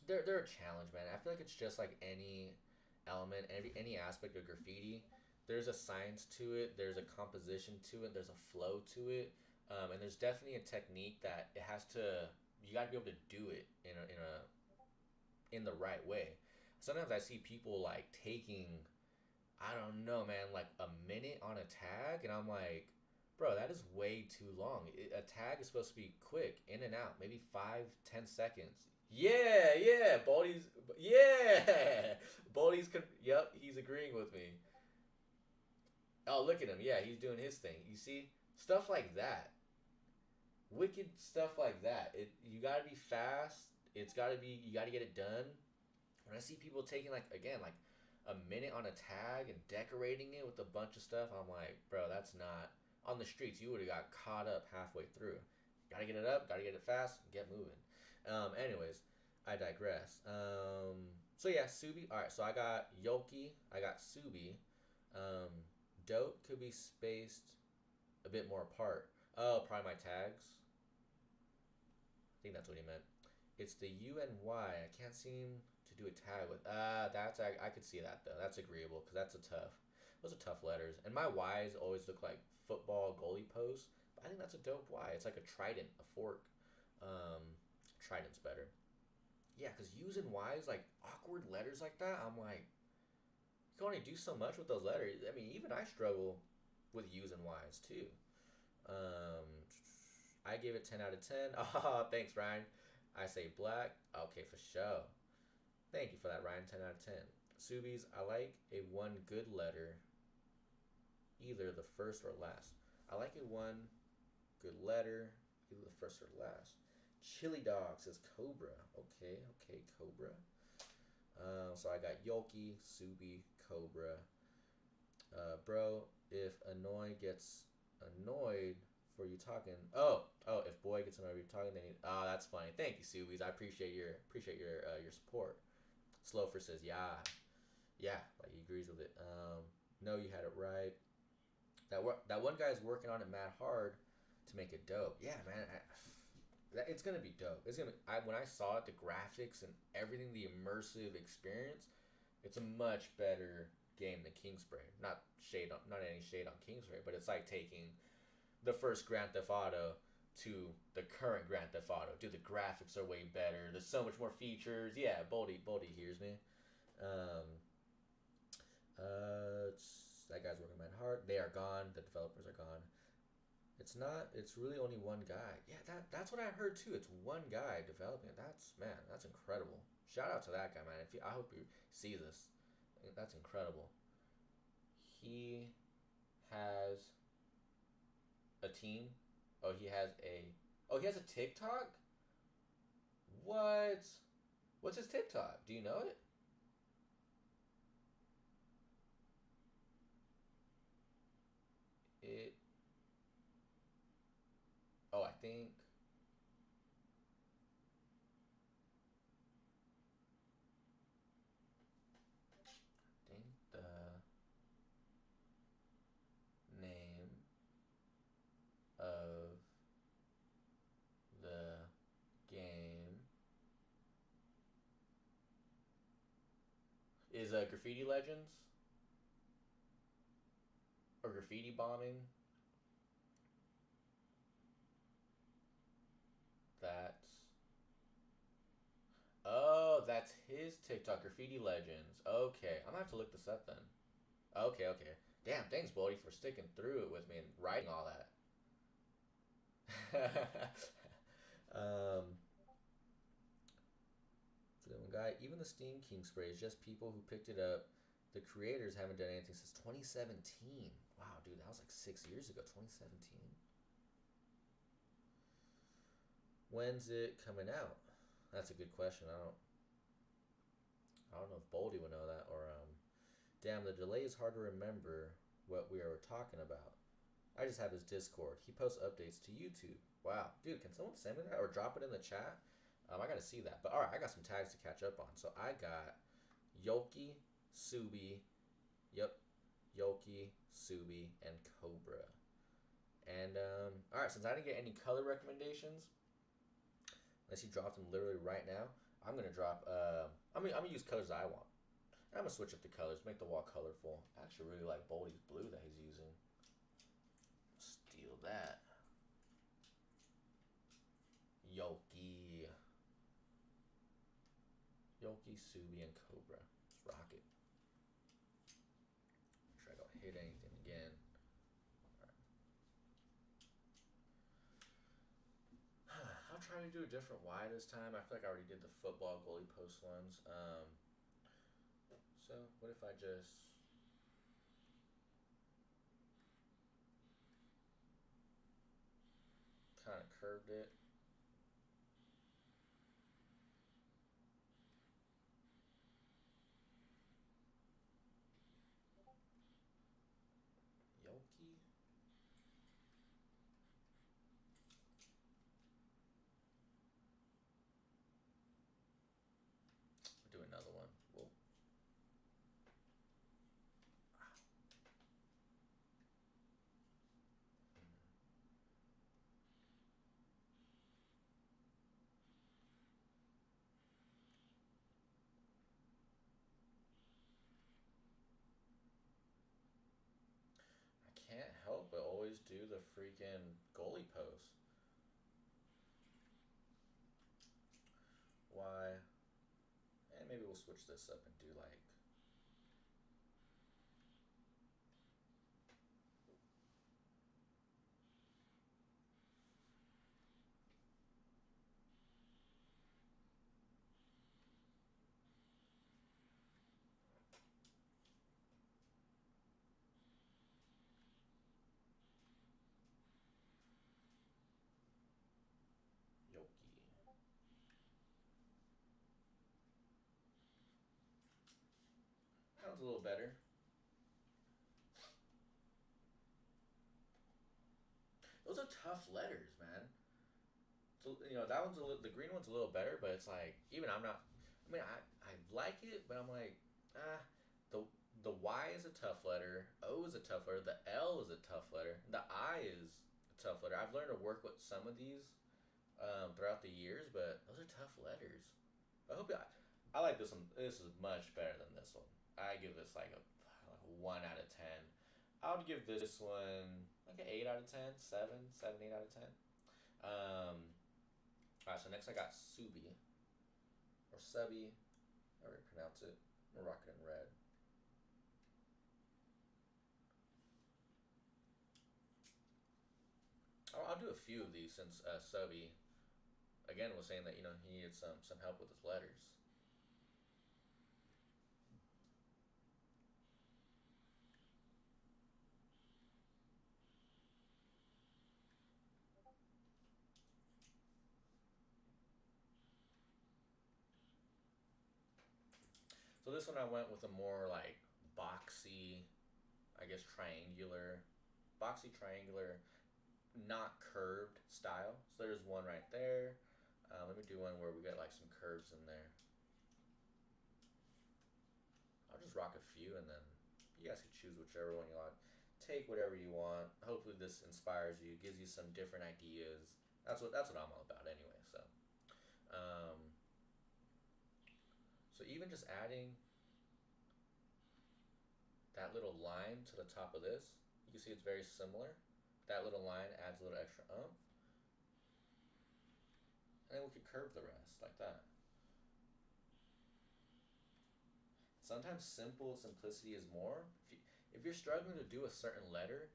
they're a challenge, man. I feel like it's just like any element, any aspect of graffiti. There's a science to it. There's a composition to it. There's a flow to it, and there's definitely a technique that it has to. You got to be able to do it in the right way. Sometimes I see people like taking, I don't know, man, like a minute on a tag, and I'm like, bro, that is way too long. A tag is supposed to be quick, in and out, maybe 5, 10 seconds. Yeah, Baldy's, yeah, yep, he's agreeing with me. Oh, look at him, yeah, he's doing his thing. You see, stuff like that, wicked stuff like that. You gotta be fast. You gotta get it done. When I see people taking like again like a minute on a tag and decorating it with a bunch of stuff, I'm like, bro, that's not on the streets. You would have got caught up halfway through. Gotta get it up, gotta get it fast, get moving. Anyways, I digress. So yeah, Subi. All right, so I got Yoki, I got Subi. Um, Dope could be spaced a bit more apart. Oh, probably my tags. I think that's what he meant. It's the U and Y. I can't seem to do a tag with. I could see that though. That's agreeable because those are tough letters. And my Y's always look like football goalie posts. But I think that's a dope Y. It's like a trident, a fork. Um, Trident's better. Yeah, because U's and Y's like awkward letters like that. I'm like, you can only do so much with those letters. I mean, even I struggle with U's and Y's too. Um, I give it 10 out of 10. Oh, thanks, Ryan. I say black. Okay, for sure. Thank you for that, Ryan. 10 out of 10. Subies, I like a one good letter, either the first or last. I like a one good letter, either the first or last. Chili Dog says Cobra. Okay, Cobra. So I got Yoki, Subi, Cobra. Bro, if Annoy gets annoyed for you talking. If boy gets annoyed for you talking, then that's funny. Thank you, Subies. I appreciate your support. Slofer says yeah, like he agrees with it. No, you had it right. That one guy's working on it mad hard to make it dope. Yeah, man. It's gonna be dope. When I saw it, the graphics and everything, the immersive experience, it's a much better game than Kingspray. Not any shade on Kingspray, but it's like taking the first Grand Theft Auto to the current Grand Theft Auto. Dude, the graphics are way better. There's so much more features. Yeah, Boldy hears me. Um, that guy's working mad hard. They are gone. The developers are gone. It's not. It's really only one guy. Yeah, that's what I heard too. It's one guy developing it. That's incredible. Shout out to that guy, man. I hope you see this. That's incredible. He has a team. Oh, he has a. Oh, he has a TikTok. What? What's his TikTok? Do you know it? It. Oh, I think the name of the game is Graffiti Legends or Graffiti Bombing. That's that's his TikTok, Graffiti Legends. Okay, I'm gonna have to look this up then. Okay. Damn, thanks, Bodie, for sticking through it with me and writing all that. um, for the one guy, even the Steam King spray is just people who picked it up. The creators haven't done anything since 2017. Wow, dude, that was like 6 years ago. 2017. When's it coming out? That's a good question. I don't know if Boldy would know that or damn, the delay is hard to remember what we were talking about. I just have his Discord. He posts updates to YouTube. Wow, dude, can someone send me that or drop it in the chat? I gotta see that. But all right, I got some tags to catch up on. So I got Yoki, Subi, yep, Yoki, Subi, and Cobra. And all right, since I didn't get any color recommendations, unless he dropped them literally right now, I'm gonna drop. I'm gonna use colors I want. I'm gonna switch up the colors, make the wall colorful. I actually really like Boldy's blue that he's using. Steal that. Yoki. Yoki, Subi, and Cobra. Let's rock it. Make sure I don't hit anything again. Right. I'll try to do a different Y this time. I feel like I already did the football goalie post ones. So what if I just kind of curved it? Yoki. We'll do another one. We'll I can't help but always do the freaking goalie pose. Why? And maybe we'll switch this up and do like Yoki. Sounds a little better. Those are tough letters, man. So that the green one's a little better, but it's like even I'm not. I mean, I like it, but I'm like the the Y is a tough letter. O is a tough letter. The L is a tough letter. The I is a tough letter. I've learned to work with some of these throughout the years, but those are tough letters. I hope I like this one. This is much better than this one. I give this like a 1 out of 10. I would give this one like an 8 out of 10, 7, 8 out of 10. All right, so next I got Subi or Subby, however you pronounce it. I'm gonna rock it in red. I'll do a few of these since Subby again was saying that he needed some help with his letters. So this one I went with a more like boxy, I guess boxy triangular, not curved style. So there's one right there. Let me do one where we get like some curves in there. I'll just rock a few and then you guys can choose whichever one you want. Take whatever you want. Hopefully this inspires you, gives you some different ideas. That's what I'm all about anyway. Um, so even just adding that little line to the top of this, you can see it's very similar. That little line adds a little extra oomph, and then we could curve the rest like that. Sometimes simplicity is more. If you're struggling to do a certain letter,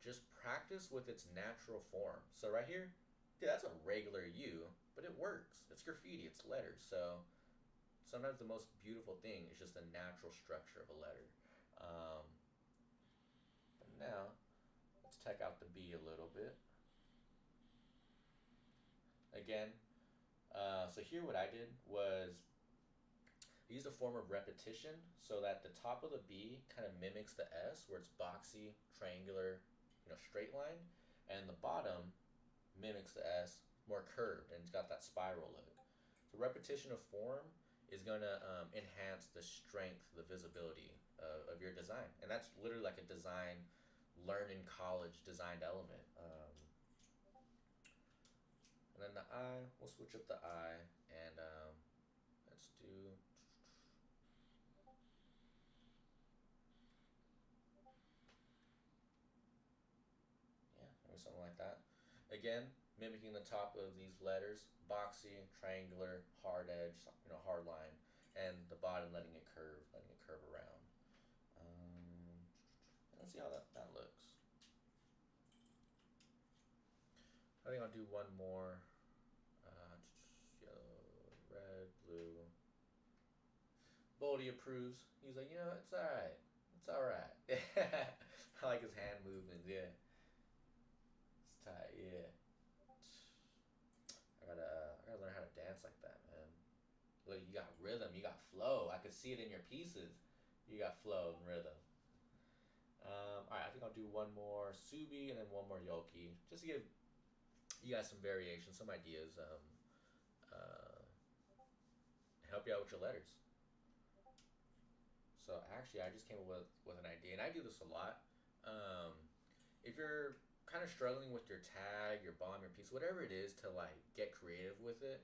just practice with its natural form. So right here, yeah, that's a regular U, but it works. It's graffiti, it's letters. So sometimes the most beautiful thing is just the natural structure of a letter. Um, but now, let's take out the B a little bit. Again, so here what I did was use a form of repetition so that the top of the B kind of mimics the S, where it's boxy, triangular, straight line, and the bottom mimics the S, more curved, and it's got that spiral look. So repetition of form is going to enhance the strength, the visibility of your design, and that's literally like a design learned in college designed element. And then the I, we'll switch up the I, and let's do maybe something like that. Again, mimicking the top of these letters, boxy, triangular, hard edge, hard line, and the bottom letting it curve around. Let's see how that looks. I think I'll do one more. Yellow, red, blue. Boldy approves. He's like, it's all right. It's all right. I like his hand movements. Yeah, it's tight. Yeah. I gotta learn how to dance like that, man. Look, you got rhythm, you got flow. I could see it in your pieces. You got flow and rhythm. All right, I think I'll do one more Subi and then one more Yoki, just to give you guys some variation, some ideas, help you out with your letters. So actually, I just came up with an idea, and I do this a lot. Um, if you're kind of struggling with your tag, your bomb, your piece, whatever it is, to like get creative with it,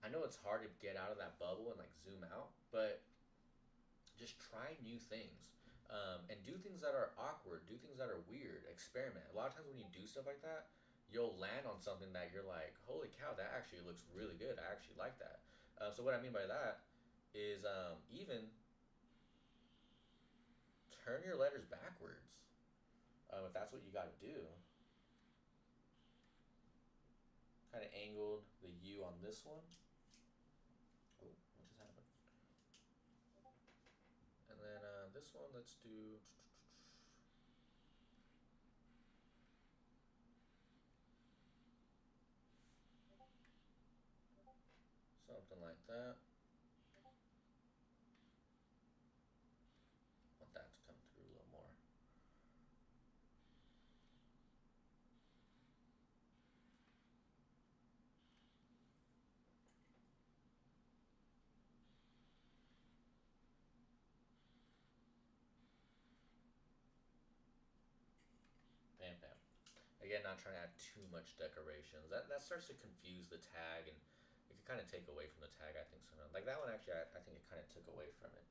I know it's hard to get out of that bubble and like zoom out, but just try new things. And do things that are awkward, do things that are weird, experiment. A lot of times when you do stuff like that, you'll land on something that you're like, holy cow, that actually looks really good. I actually like that. So what I mean by that is even turn your letters backwards if that's what you got to do. Kind of angled the U on this one. Oh, what just happened? And then this one, let's do something like that. Want that to come through a little more. Bam, bam. Again, not trying to add too much decorations. That starts to confuse the tag, and it can kind of take away from the tag, I think. Sometimes. Like that one, actually, I think it kind of took away from it.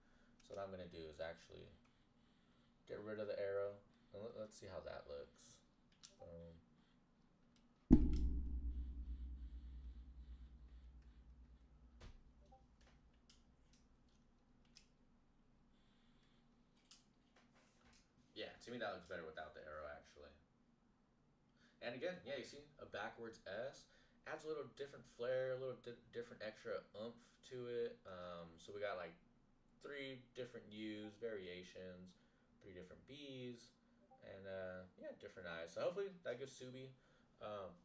So what I'm going to do is actually get rid of the arrow, and let's see how that looks. Yeah, to me that looks better without the arrow actually. And again, yeah, you see a backwards S adds a little different flair, a little different extra oomph to it. So we got like three different U's, variations, three different B's, and yeah, different I's. So hopefully that gives Subi,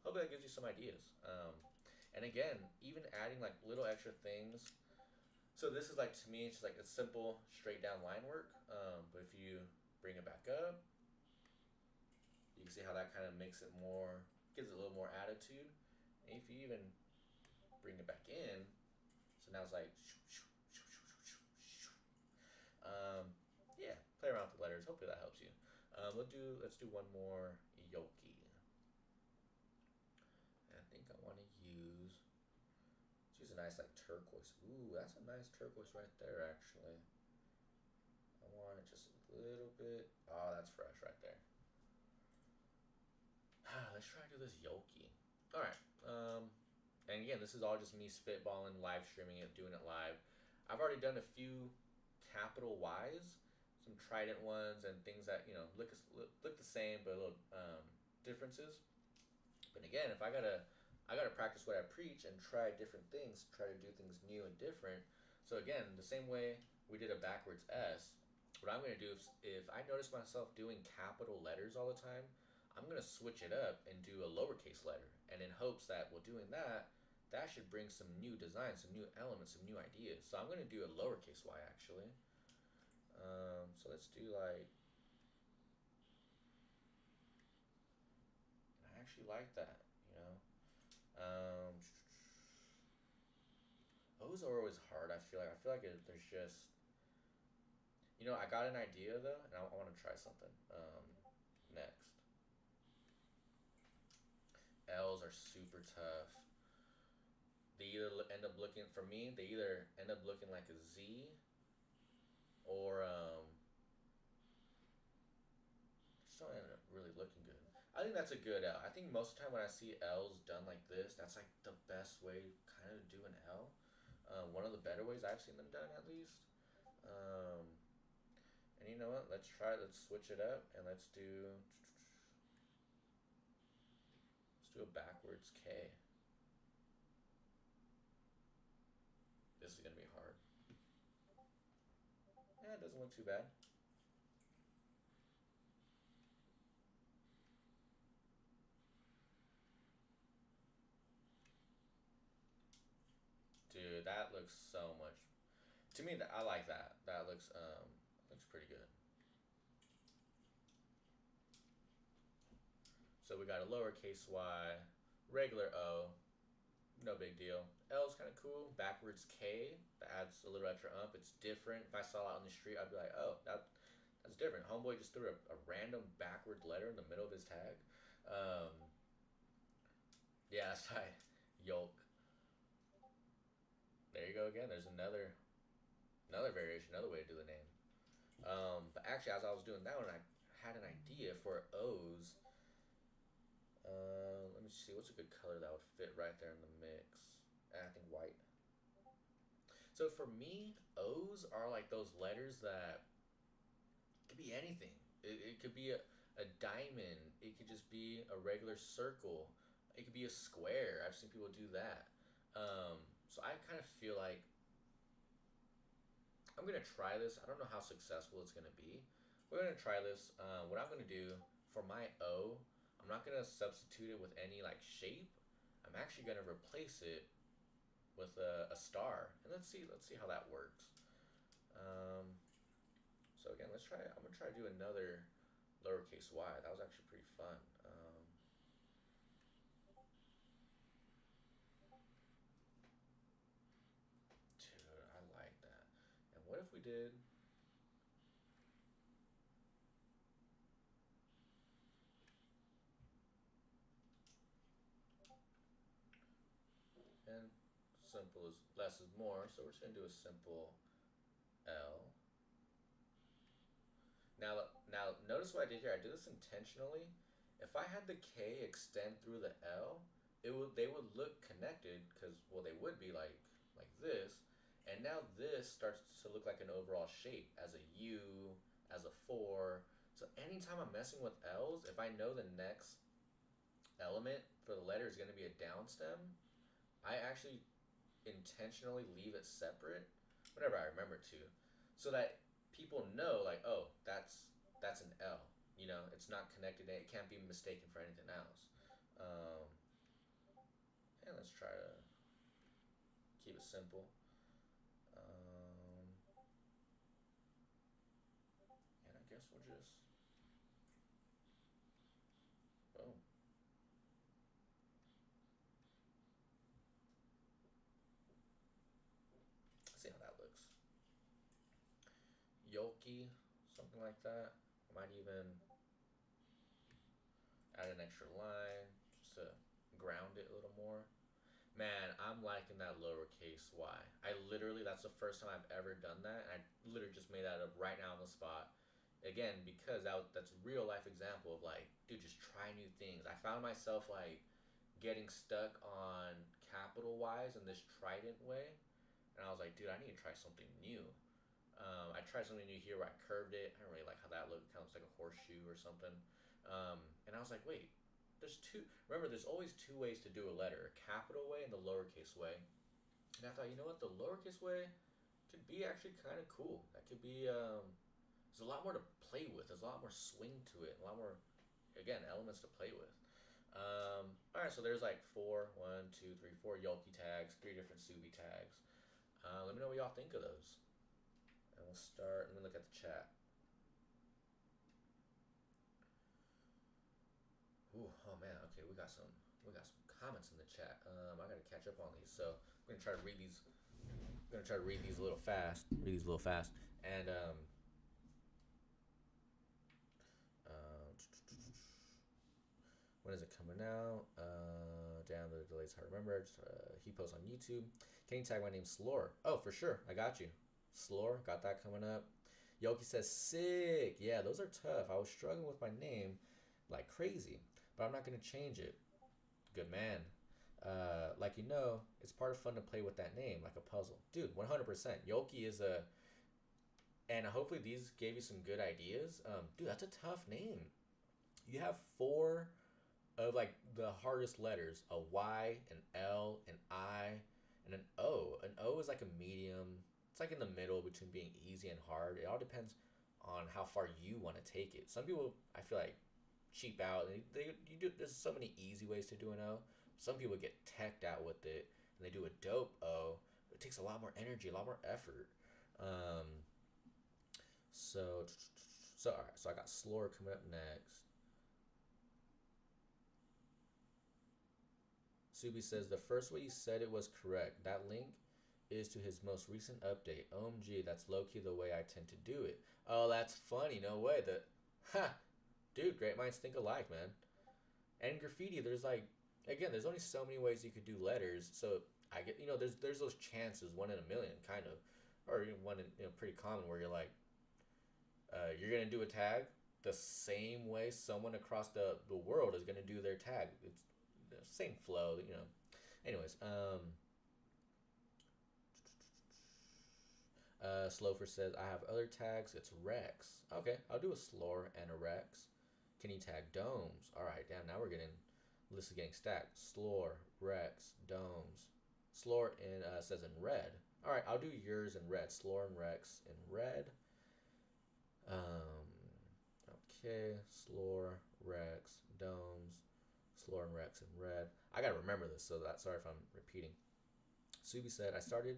hopefully that gives you some ideas. And again, even adding like little extra things. So this is like to me, it's just like a simple straight down line work. But if you bring it back up, you can see how that kind of makes it more, gives it a little more attitude. And if you even bring it back in, so now it's like, yeah, play around with the letters. Hopefully that helps you. Let's do one more Yoki. And I think I want to use a nice like turquoise. Ooh, that's a nice turquoise right there actually. I want it just a little bit. Oh, that's fresh right there. Let's try to do this Yoki. All right. And again, this is all just me spitballing, live streaming it, doing it live. I've already done a few capital Y's, some trident ones, and things that look the same but a little differences. But again, if I gotta practice what I preach and try different things, try to do things new and different. So again, the same way we did a backwards S, what I'm gonna do is if I notice myself doing capital letters all the time, I'm gonna switch it up and do a lowercase letter, and in hopes that while doing that, that should bring some new designs, some new elements, some new ideas. So I'm gonna do a lowercase y actually. So let's do like. I actually like that, you know. O's are always hard. There's just, I got an idea though, and I want to try something. Next, L's are super tough. They either end up looking for me. They either end up looking like a Z, or just don't end up really looking good. I think that's a good L. I think most of the time when I see L's done like this, that's like the best way kind of to do an L. One of the better ways I've seen them done at least. Um, and you know what? Let's switch it up and let's do a backwards K. This is gonna be hard. Yeah, it doesn't look too bad. Dude, that looks so much. To me, I like that. That looks pretty good. So we got a lowercase y, regular O, no big deal. L is kind of cool. Backwards K, that adds a little extra ump. It's different. If I saw it out on the street, I'd be like, oh, that's different. Homeboy just threw a random backward letter in the middle of his tag. Um, yeah, that's right. Yolk. There you go again. There's another variation, another way to do the name. But actually, as I was doing that one, I had an idea for O's. Let me see. What's a good color that would fit right there in the mix? I think white. So for me, O's are like those letters that could be anything. It could be a diamond. It could just be a regular circle. It could be a square. I've seen people do that. So I kind of feel like I'm gonna try this. I don't know how successful it's gonna be. We're gonna try this. What I'm gonna do for my O, I'm not gonna substitute it with any like shape. I'm actually gonna replace it with a star, and let's see how that works. Um, so again, let's try. I'm gonna try to do another lowercase y. That was actually pretty fun. Dude, I like that. And what if we did? And simple is less is more, so we're just gonna do a simple L. Now, notice what I did here. I did this intentionally, If I had the K extend through the L, they would look connected because well they would be like this, and now this starts to look like an overall shape as a U, as a four. So anytime I'm messing with L's, if I know the next element for the letter is going to be a down stem, I actually intentionally leave it separate whenever I remember to, so that people know like oh that's an L. You know, it's not connected. It can't be mistaken for anything else. Um, and let's try to keep it simple. Um, and I guess we'll just oh see how that looks. Yoki, something like that. I might even add an extra line just to ground it a little more. Man, I'm liking that lowercase y. I literally, that's the first time I've ever done that. And I literally just made that up right now on the spot. Again, because that's a real life example of like, dude, just try new things. I found myself like getting stuck on capital Y's in this trident way. And I was like, dude, I need to try something new. I tried something new here where I curved it. I don't really like how that looked. It kind of looks like a horseshoe or something. And I was like, wait, there's two. Remember, there's always two ways to do a letter: a capital way and the lowercase way. And I thought, you know what, the lowercase way could be actually kind of cool. That could be. There's a lot more to play with. There's a lot more swing to it. A lot more, again, elements to play with. All right, so there's like four, one, two, three, four Yolki tags, three different Subi tags. Let me know what y'all think of those. And we'll start. Let me look at the chat. Ooh, oh man. Okay, we got some comments in the chat. I gotta catch up on these. So I'm gonna try to read these. I'm gonna try to read these a little fast. Read these a little fast. And um, when is it coming out? Down the delays hard to remember. He posts on YouTube. Can you tag my name Slore? Oh, for sure. I got you. Slore, got that coming up. Yoki says sick. Yeah, those are tough. I was struggling with my name like crazy, but I'm not gonna change it. Good man. Like you know, it's part of fun to play with that name like a puzzle, dude. 100%. Yoki is a, and hopefully these gave you some good ideas. Dude, that's a tough name. You have four of like the hardest letters: a Y, an L, an I, and an O. An O is like a medium. It's like in the middle between being easy and hard. It all depends on how far you want to take it. Some people, I feel like, cheap out. You do. There's so many easy ways to do an O. Some people get teched out with it and they do a dope O. It takes a lot more energy, a lot more effort. Um, so, all right. So I got Slore coming up next. Subi says the first way you said it was correct. That link is to his most recent update. OMG, that's low key the way I tend to do it. Oh, that's funny. No way. Ha, dude, great minds think alike, man. And graffiti, there's like, again, there's only so many ways you could do letters. So I get, there's those chances, one in a million, kind of, or one in, pretty common where you're like, you're gonna do a tag the same way someone across the world is gonna do their tag. It's the same flow, Anyways, Slofer says I have other tags. It's Rex. Okay, I'll do a Slore and a Rex. Can you tag domes? All right, damn. Now we're getting list is getting stacked. Slore, Rex, domes. Slore in says in red. All right, I'll do yours in red. Slore and Rex in red. Um, okay, Slore, Rex, domes. Slore and Rex in red. I gotta remember this, so that sorry if I'm repeating. Subi said I started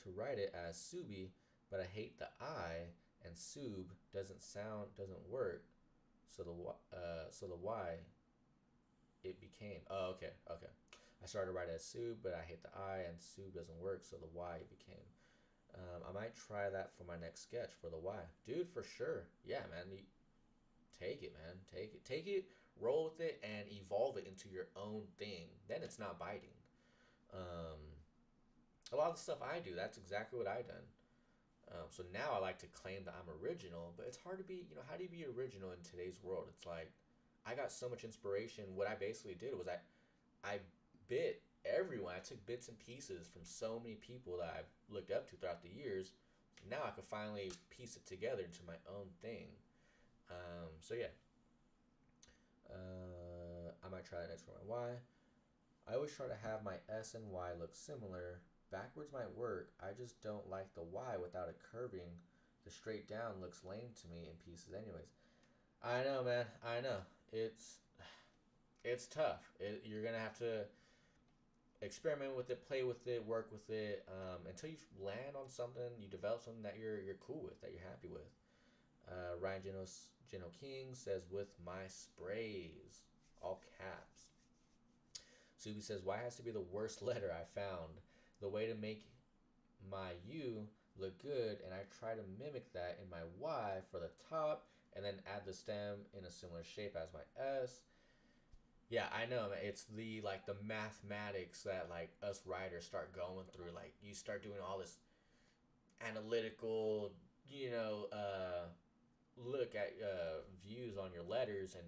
to write it as Subi, but I hate the I, and Sub doesn't work. So the Y it became. Oh, okay. I started to write it as Sub, but I hate the I, and Sub doesn't work. So the Y it became. I might try that for my next sketch for the Y, dude, for sure. Yeah, man. Take it, man. Take it. Roll with it and evolve it into your own thing. Then it's not biting. Um, a lot of the stuff I do, that's exactly what I done. So now I like to claim that I'm original, but it's hard to be, how do you be original in today's world? It's like I got so much inspiration. What I basically did was I bit everyone. I took bits and pieces from so many people that I've looked up to throughout the years. Now I could finally piece it together into my own thing. So yeah, I might try that next for my Y. I always try to have my S and Y look similar. Backwards might work. I just don't like the Y without it curving. The straight down looks lame to me in pieces, anyways. I know, man. I know. It's tough. You're gonna have to experiment with it, play with it, work with it, until you land on something. You develop something that you're cool with, that you're happy with. Ryan Geno King says, with my sprays, all caps. Subi says, Y has to be the worst letter I found. The way to make my U look good, and I try to mimic that in my Y for the top, and then add the stem in a similar shape as my S. Yeah, I know. It's the mathematics that like us writers start going through. Like you start doing all this analytical, you know, look at views on your letters, and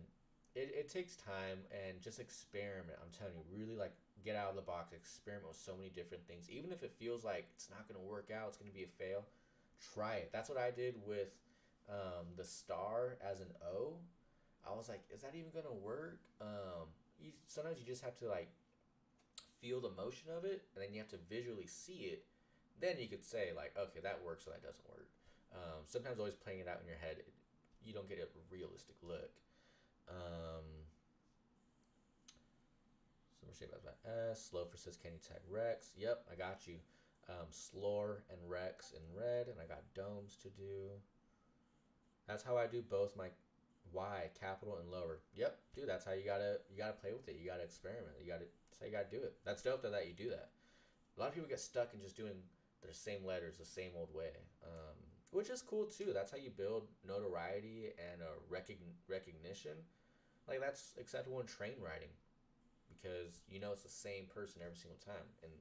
it takes time and just experiment. I'm telling you, really like get out of the box, experiment with so many different things. Even if it feels like it's not gonna work out, it's gonna be a fail. Try it. That's what I did with the star as an O. I was like, is that even gonna work? Sometimes you just have to like feel the motion of it, and then you have to visually see it. Then you could say like, okay, that works or that doesn't work. Sometimes always playing it out in your head, you don't get a realistic look. So shape as my S. Slofer says, can you tag Rex? Yep, I got you. Slore and Rex in red, and I got domes to do. That's how I do both my Y, capital and lower. Yep, dude, that's how you gotta play with it. You gotta experiment. That's how you gotta do it. That's dope that you do that. A lot of people get stuck in just doing their same letters the same old way, which is cool too. That's how you build notoriety and a recognition. Like that's acceptable in train writing because you know it's the same person every single time, and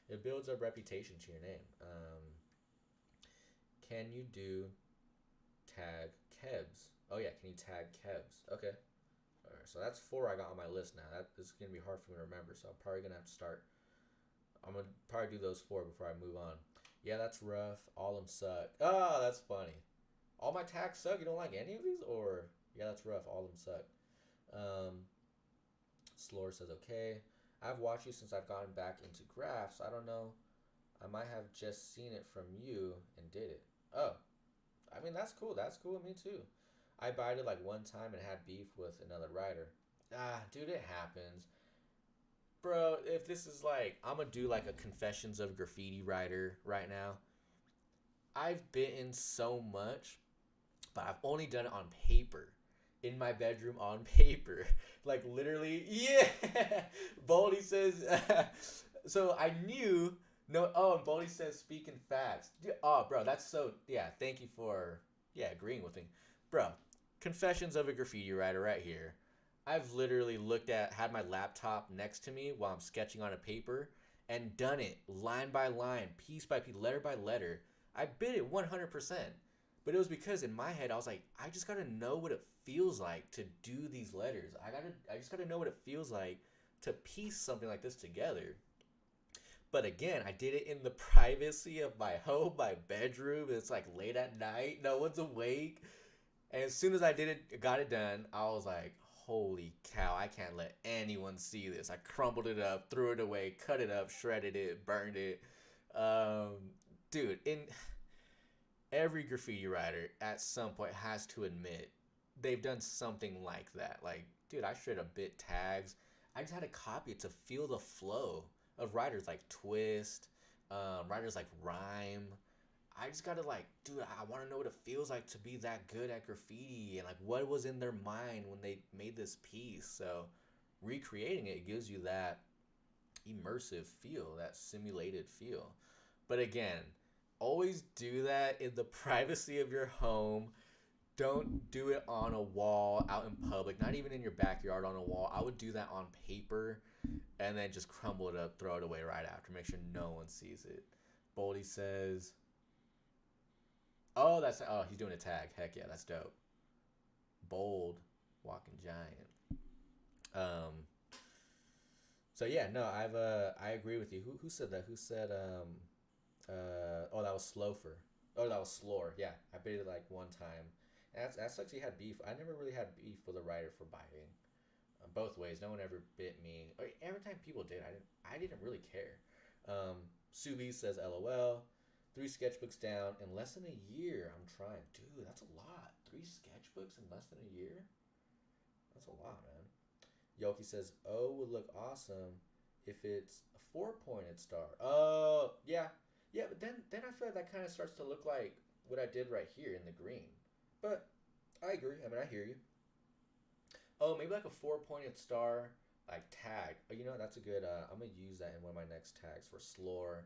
it builds a reputation to your name. Can you do tag Kebs? Oh yeah, can you tag Kebs? Okay. Alright, so that's 4 I got on my list now. That is gonna be hard for me to remember, so I'm probably gonna have to start. I'm gonna probably do those 4 before I move on. Yeah, that's rough. All of them suck. Oh, that's funny. All my tags suck. You don't like any of these, or yeah, that's rough. All of them suck. Slore says okay. I've watched you since I've gotten back into graphs. I don't know. I might have just seen it from you and did it. Oh, I mean that's cool. That's cool with me too. I bided like one time and had beef with another writer. Ah, dude, it happens. Bro, if this is like I'm gonna do like a confessions of graffiti writer right now. I've bitten so much, but I've only done it on paper. In my bedroom on paper. Like literally, yeah. Baldy says so I knew no oh and Baldy says speaking facts. Oh bro, that's so yeah, thank you for agreeing with me. Bro, confessions of a graffiti writer right here. I've literally had my laptop next to me while I'm sketching on a paper and done it line by line, piece by piece, letter by letter. I bit it 100%. But it was because in my head I was like, I just gotta know what it feels like to do these letters. I just gotta know what it feels like to piece something like this together. But again, I did it in the privacy of my home, my bedroom. It's like late at night, no one's awake. And as soon as I did it, got it done, I was like, holy cow, I can't let anyone see this. I crumbled it up, threw it away, cut it up, shredded it, burned it. Dude, in every graffiti writer at some point has to admit they've done something like that. Like, dude, I shred a bit tags. I just had to copy it to feel the flow of writers like Twist, writers like Rhyme. I just gotta like, dude, I want to know what it feels like to be that good at graffiti and like what was in their mind when they made this piece. So recreating it gives you that immersive feel, that simulated feel. But again, always do that in the privacy of your home. Don't do it on a wall out in public, not even in your backyard on a wall. I would do that on paper and then just crumble it up, throw it away right after. Make sure no one sees it. Boldy says, oh, he's doing a tag. Heck yeah, that's dope. Bold. walking giant. Um, so yeah, no, I agree with you. Who said that? Who said oh, that was Slofer. Oh, that was Slore. Yeah, I bit it like one time. And that's actually had beef. I never really had beef with a writer for biting. Both ways. No one ever bit me. Every time people did, I didn't really care. Subi says LOL. 3 sketchbooks down in less than a year. I'm trying. Dude, that's a lot. 3 sketchbooks in less than a year? That's a lot, man. Yoki says, "Oh, would look awesome if it's a four-pointed star." Oh, yeah, yeah. But then I feel like that kind of starts to look like what I did right here in the green. But I agree. I mean, I hear you. Oh, maybe like a four-pointed star like tag. Oh, you know, that's a good. I'm gonna use that in one of my next tags for Slore,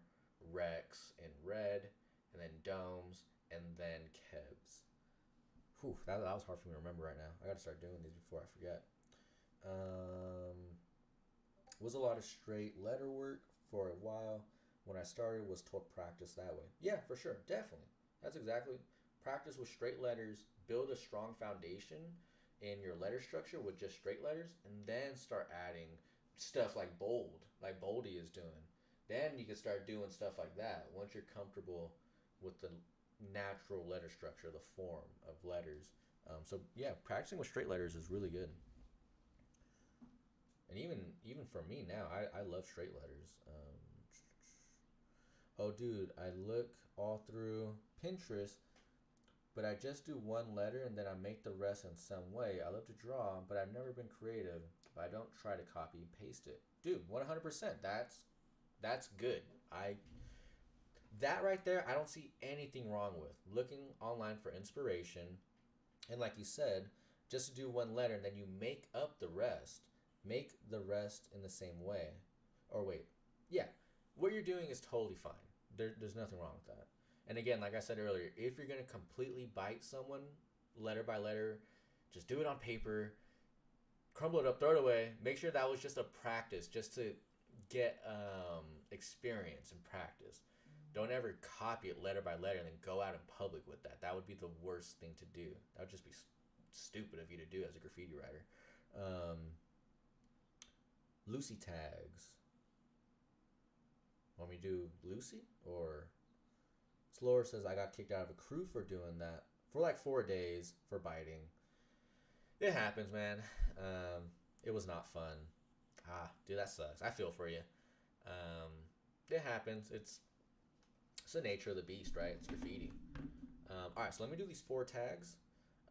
Rex in red, and then Domes, and then Kebs. Whew, that was hard for me to remember right now. I gotta start doing these before I forget. Um, was a lot of straight letter work for a while. When I started, was to practice that way. Yeah, for sure, definitely. That's exactly practice with straight letters. Build a strong foundation in your letter structure with just straight letters, and then start adding stuff like Boldy is doing. Then you can start doing stuff like that once you're comfortable with the natural letter structure, the form of letters. So yeah, practicing with straight letters is really good. And even for me now, I love straight letters. Oh, dude, I look all through Pinterest, but I just do one letter and then I make the rest in some way. I love to draw, but I've never been creative. But I don't try to copy and paste it. Dude, 100%. That's good. I That right there, I don't see anything wrong with looking online for inspiration. And like you said, just to do one letter and then you make up the rest. Make the rest in the same way. Or wait, yeah, what you're doing is totally fine. There's nothing wrong with that. And again, like I said earlier, if you're going to completely bite someone letter by letter, just do it on paper, crumble it up, throw it away. Make sure that was just a practice, just to get experience and practice. Don't ever copy it letter by letter and then go out in public with that. That would be the worst thing to do. That would just be stupid of you to do as a graffiti writer. Um, Lucy tags. Want me to do Lucy? Or Slower says I got kicked out of a crew for doing that for like 4 days for biting. It happens, man. It was not fun. Dude, that sucks. I feel for you. Um, it happens. It's the nature of the beast, right? It's graffiti. All right, so let me do these 4 tags.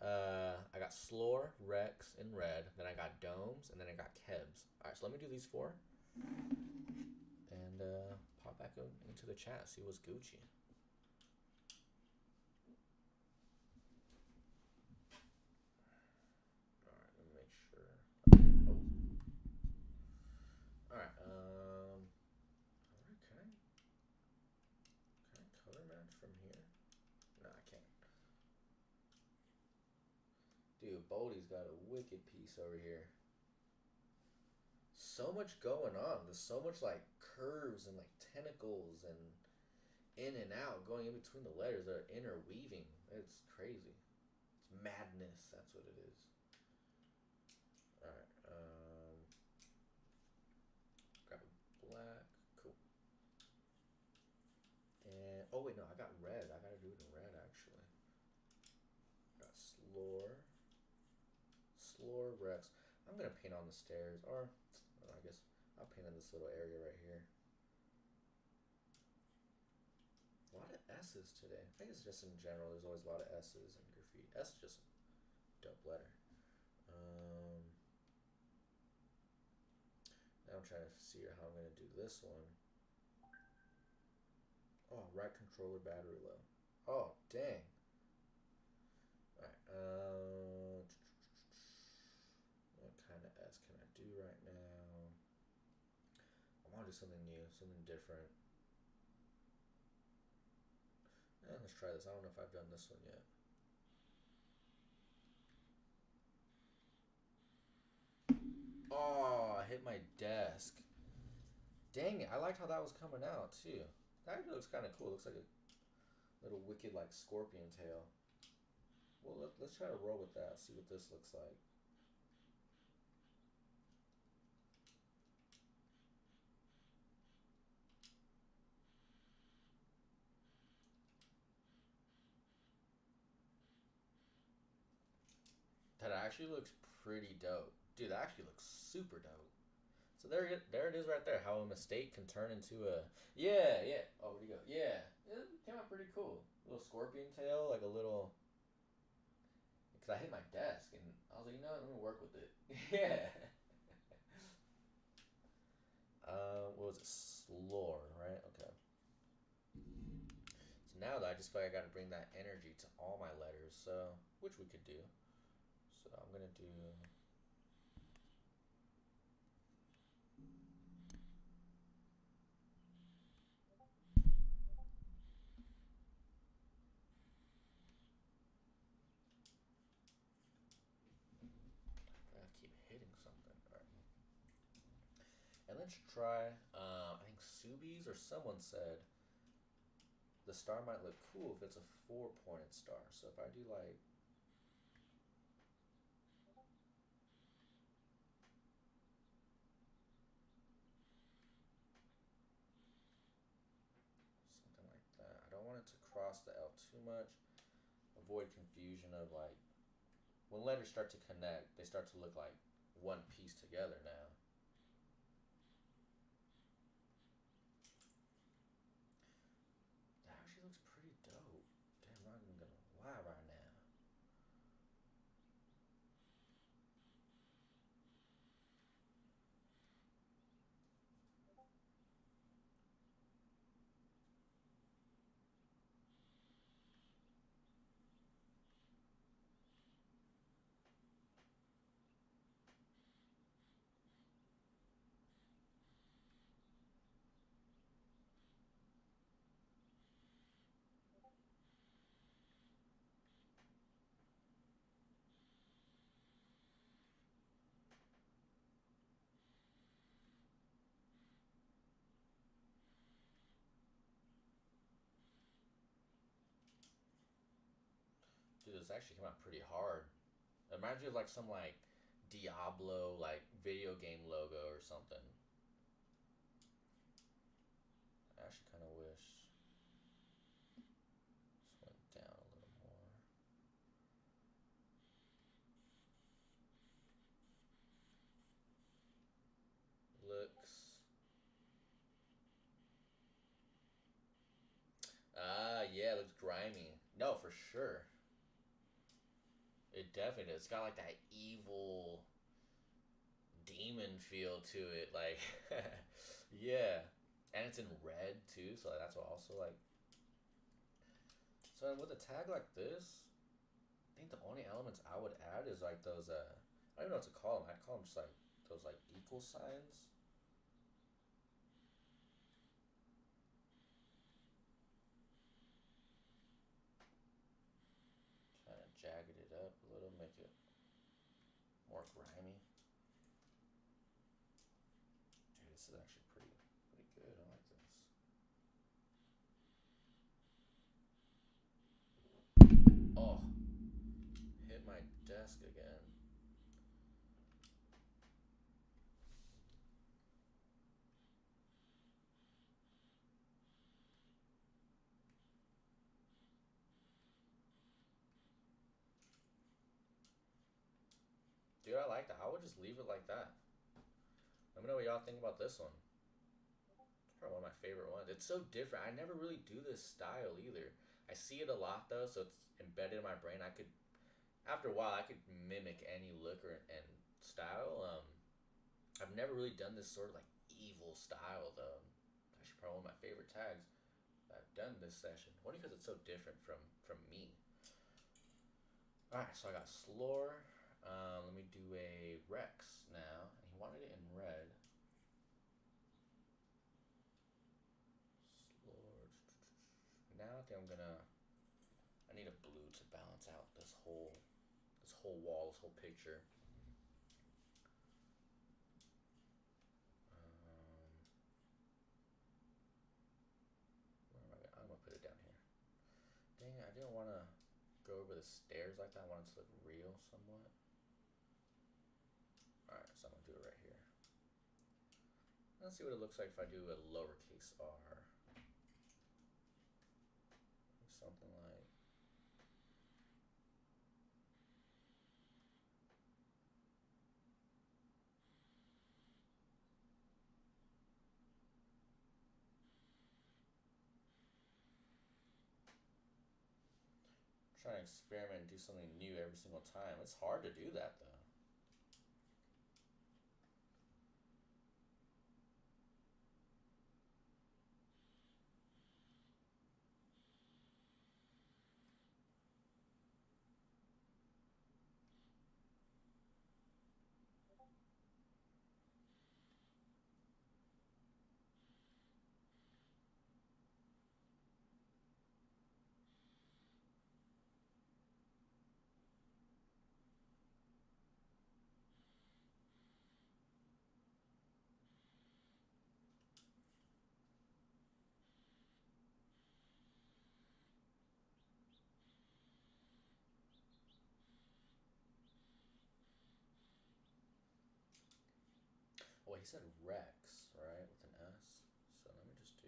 I got Slore, Rex in red. Then I got Domes, and then I got Kebs. All right, so let me do these 4, and pop back into the chat. See what's Gucci. All right, let me make sure. Okay. Oh. All right. Can I color match from here? No, I can't. Dude, Boldy's got a wicked piece over here. So much going on. There's so much like curves and like tentacles and in and out going in between the letters. They're interweaving. It's crazy. It's madness. That's what it is. All right. Grab a black. Cool. And oh wait, no, I got red. I gotta do it in red actually. Got Slore, Rex. I'm gonna paint on the stairs, or I guess I'll paint in this little area right here. A lot of S's today. I think it's just in general. There's always a lot of S's in graffiti. S is just a dope letter. Now I'm trying to see how I'm gonna do this one. Oh, right controller battery low. Oh, dang. Alright, what kind of S can I do right now? I want to do something new, something different. Let's try this. I don't know if I've done this one yet. Oh, I hit my desk. Dang it, I liked how that was coming out too. That actually looks kind of cool. Looks like a little wicked like scorpion tail. Well, let's try to roll with that. See what this looks like. actually looks pretty dope. Dude, that actually looks super dope. So there it is right there. How a mistake can turn into a yeah, yeah. Oh, where'd you go? Yeah, it came out pretty cool. A little scorpion tail, like a little. Because I hit my desk and I was like, you know what? Let me work with it. Yeah. What was it? Slore, right? Okay. So now that I just feel like I got to bring that energy to all my letters, so which we could do. So I'm gonna do. I keep hitting something. All right. And let's try. I think Subies or someone said the star might look cool if it's a four-pointed star. So if I do like something like that, I don't want it to cross the L too much. Avoid confusion of like when letters start to connect, they start to look like one piece together now. That actually looks pretty dope. Damn, I'm not even gonna lie right now. Dude, this actually came out pretty hard. It reminds me of like some like Diablo like video game logo or something. I actually kind of wish this went down a little more. Looks. Yeah, it looks grimy. No, for sure. It definitely does. It's got like that evil demon feel to it. Like, yeah. And it's in red too, so that's what also like. So with a tag like this, I think the only elements I would add is like those. I don't even know what to call them. I'd call them just like those like equal signs. Kind of jagged it up a little, make it more grimy. Dude, this is actually pretty good. I like this. Oh, hit my desk again. Dude, I like that. I would just leave it like that. Let me know what y'all think about this one. It's probably one of my favorite ones. It's so different. I never really do this style either. I see it a lot though, so it's embedded in my brain. I could, after a while, I could mimic any look or and style. I've never really done this sort of like evil style though. Actually, probably one of my favorite tags I've done this session. Only because it's so different from me. All right, so I got Slore. Let me do a Rex now. He wanted it in red. Slore. Now I think I'm gonna. I need a blue to balance out this whole wall, this whole picture. Where am I? I'm gonna put it down here. Dang it! I didn't want to go over the stairs like that. I wanted it to look real somewhat. All right, so I'm gonna do it right here. Let's see what it looks like if I do a lowercase r. Something like Trying to experiment and do something new every single time. It's hard to do that though. Oh, he said Rex, right, with an S. So let me just do.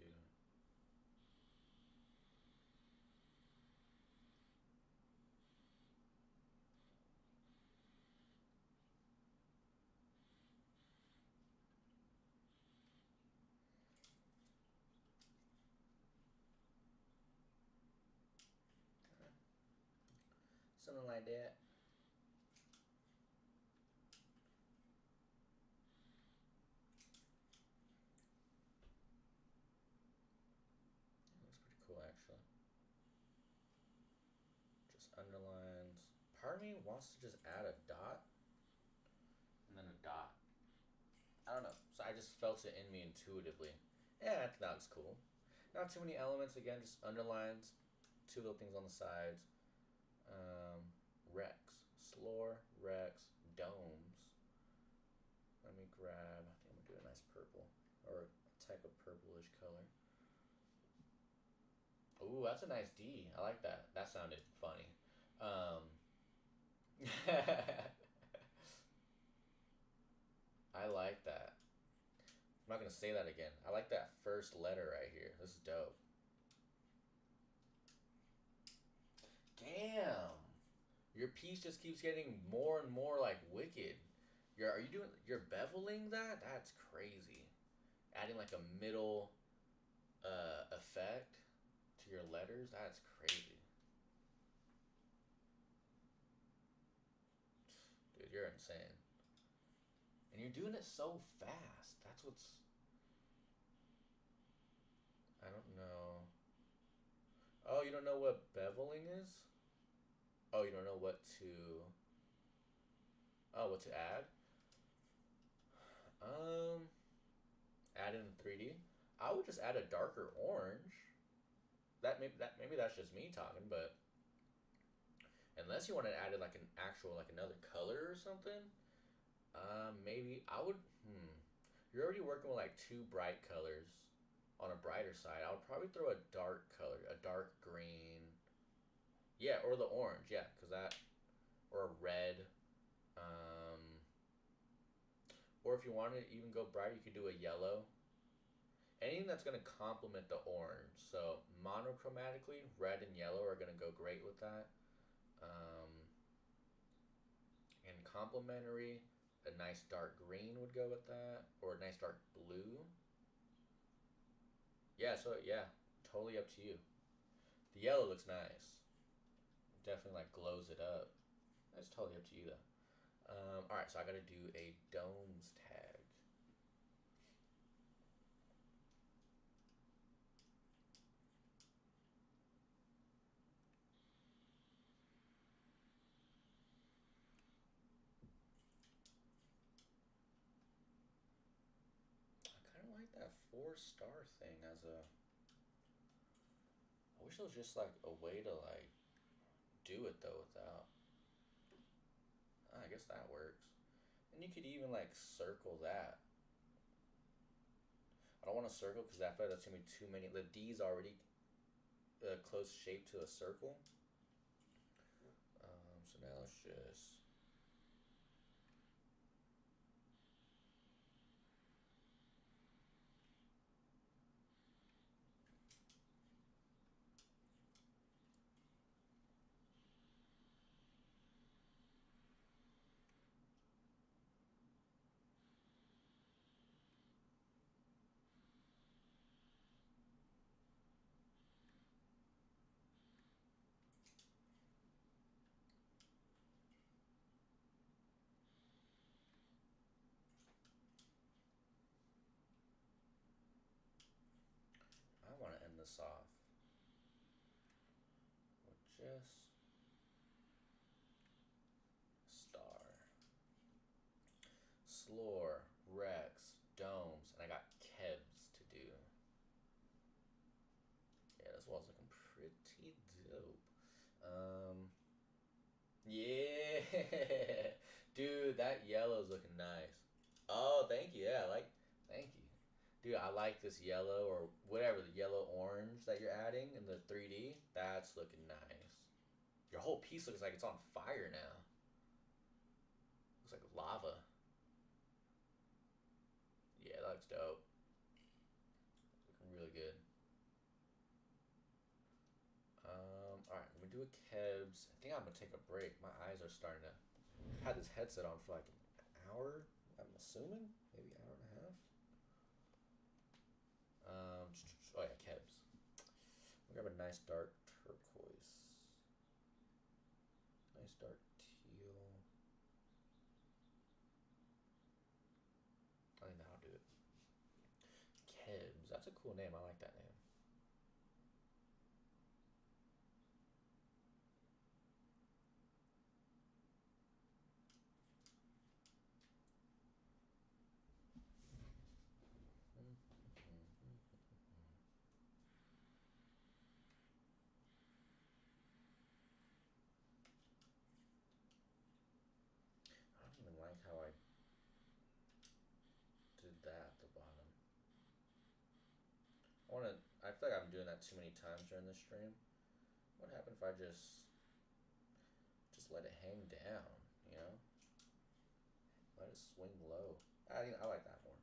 Something like that. Looks pretty cool, actually. Just underlines. Part of me wants to just add a dot and then a dot. I don't know. So I just felt it in me intuitively. Yeah, that looks cool. Not too many elements. Again, just underlines. Two little things on the sides. Rex. Slore, Rex, domes. Let me grab. I think I'm going to do a nice purple. Or a type of purplish color. Ooh, that's a nice D. I like that. That sounded funny. I like that. I'm not gonna say that again. I like that first letter right here. This is dope. Damn. Your piece just keeps getting more and more like wicked. Are you doing? You're beveling that? That's crazy. Adding like a middle effect to your letters. That's crazy. Dude, you're insane. And you're doing it so fast. That's what's. I don't know. Oh, you don't know what beveling is? Oh, you don't know what to. Oh, what to add? Um, Add in 3D. I would just add a darker orange. Maybe that's just me talking, but unless you want to add it like an actual like another color or something, maybe I would. You're already working with like two bright colors on a brighter side. I would probably throw a dark color, a dark green. Yeah, or the orange. Yeah, because that or a red. Um, or if you want to even go brighter, you could do a yellow. Anything that's going to complement the orange. So monochromatically, red and yellow are going to go great with that. Um, and complementary, a nice dark green would go with that, or a nice dark blue. Yeah, so yeah, totally up to you. The yellow looks nice. Definitely like glows it up. That's totally up to you though. All right, so I got to do a domes tag. I kind of like that 4-star thing as a. I wish there was just like a way to like do it though without. I guess that works. And you could even like circle that. I don't want to circle because I feel like that's gonna be too many. The D's already close shape to a circle. So now let's just. this off. Or just star. Slore, Rex, domes, and I got kebs to do. Yeah, this wall's looking pretty dope. Yeah, dude, that yellow's looking nice. Oh, thank you. Yeah, thank you, dude. I like this yellow or whatever the yellow orange that you're adding in the 3D. That's looking nice. Your whole piece looks like it's on fire now. Looks like lava. Yeah, that looks dope. Looking really good. All right, I'm gonna do a Kebs. I think I'm gonna take a break. My eyes are starting to. I had this headset on for like an hour. I'm assuming maybe an hour and a half. Oh yeah, Kebs. We'll grab a nice dark turquoise. Nice dark teal. I think that'll do it. Kebs. That's a cool name. I like that name. I don't even like how I did that at the bottom. I feel like I'm doing that too many times during this stream. What happened if I just let it hang down, you know? Let it swing low. I like that more.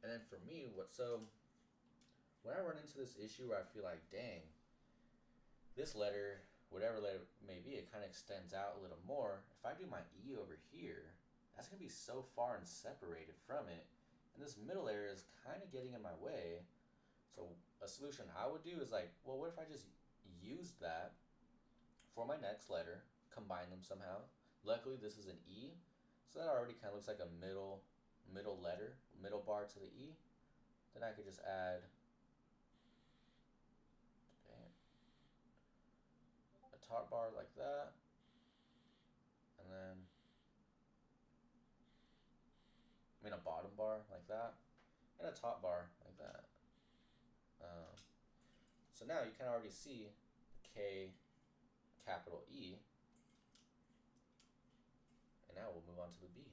And then for me, when I run into this issue where I feel like, dang, this letter, whatever letter it may be, it kind of extends out a little more. If I do my E over here, that's going to be so far and separated from it. And this middle area is kind of getting in my way. So a solution I would do is like, well, what if I just use that for my next letter, combine them somehow. Luckily, this is an E, so that already kind of looks like a middle letter, middle bar to the E. Then I could just add a top bar like that, and then a bottom bar like that, and a top bar like that. So now you can already see the K capital E, and now we'll move on to the B.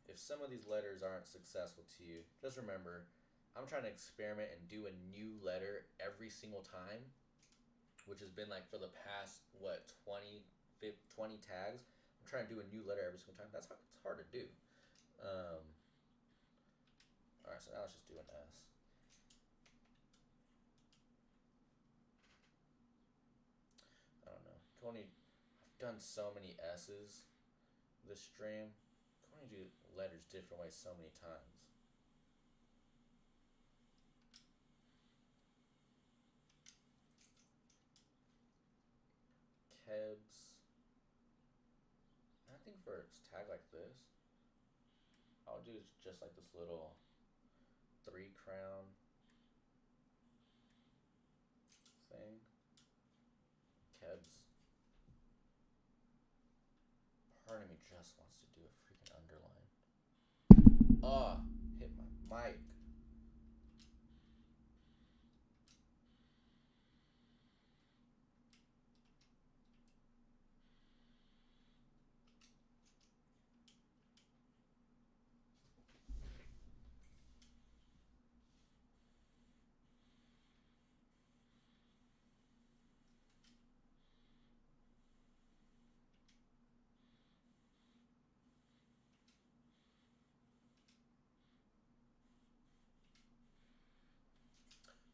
If some of these letters aren't successful to you, just remember, I'm trying to experiment and do a new letter every single time, which has been like for the past, 20 tags. I'm trying to do a new letter every single time. It's hard to do. Alright, so now let's just do an S. I don't know. I've done so many S's this stream. I can only do letters different ways so many times. Kebs. I think for a tag like this, I'll do just like this little 3 crown thing. Kebs. Part of me just wants to do a freaking underline. Hit my mic.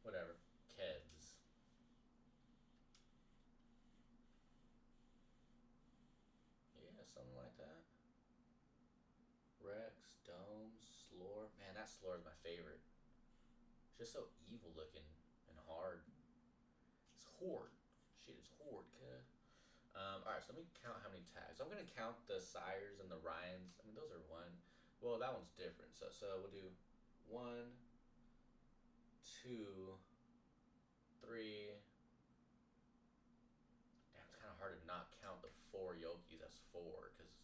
Whatever. Kebs. Yeah, something like that. Rex, domes, Slore. Man, that Slore is my favorite. It's just so evil looking and hard. It's Horde. Shit, it's Horde, cuz. Alright, so let me count how many tags. I'm gonna count the Sires and the Ryans. I mean, those are one. Well, that one's different. So we'll do one, two, three. Damn, it's kind of hard to not count the four Yokis as four. Cause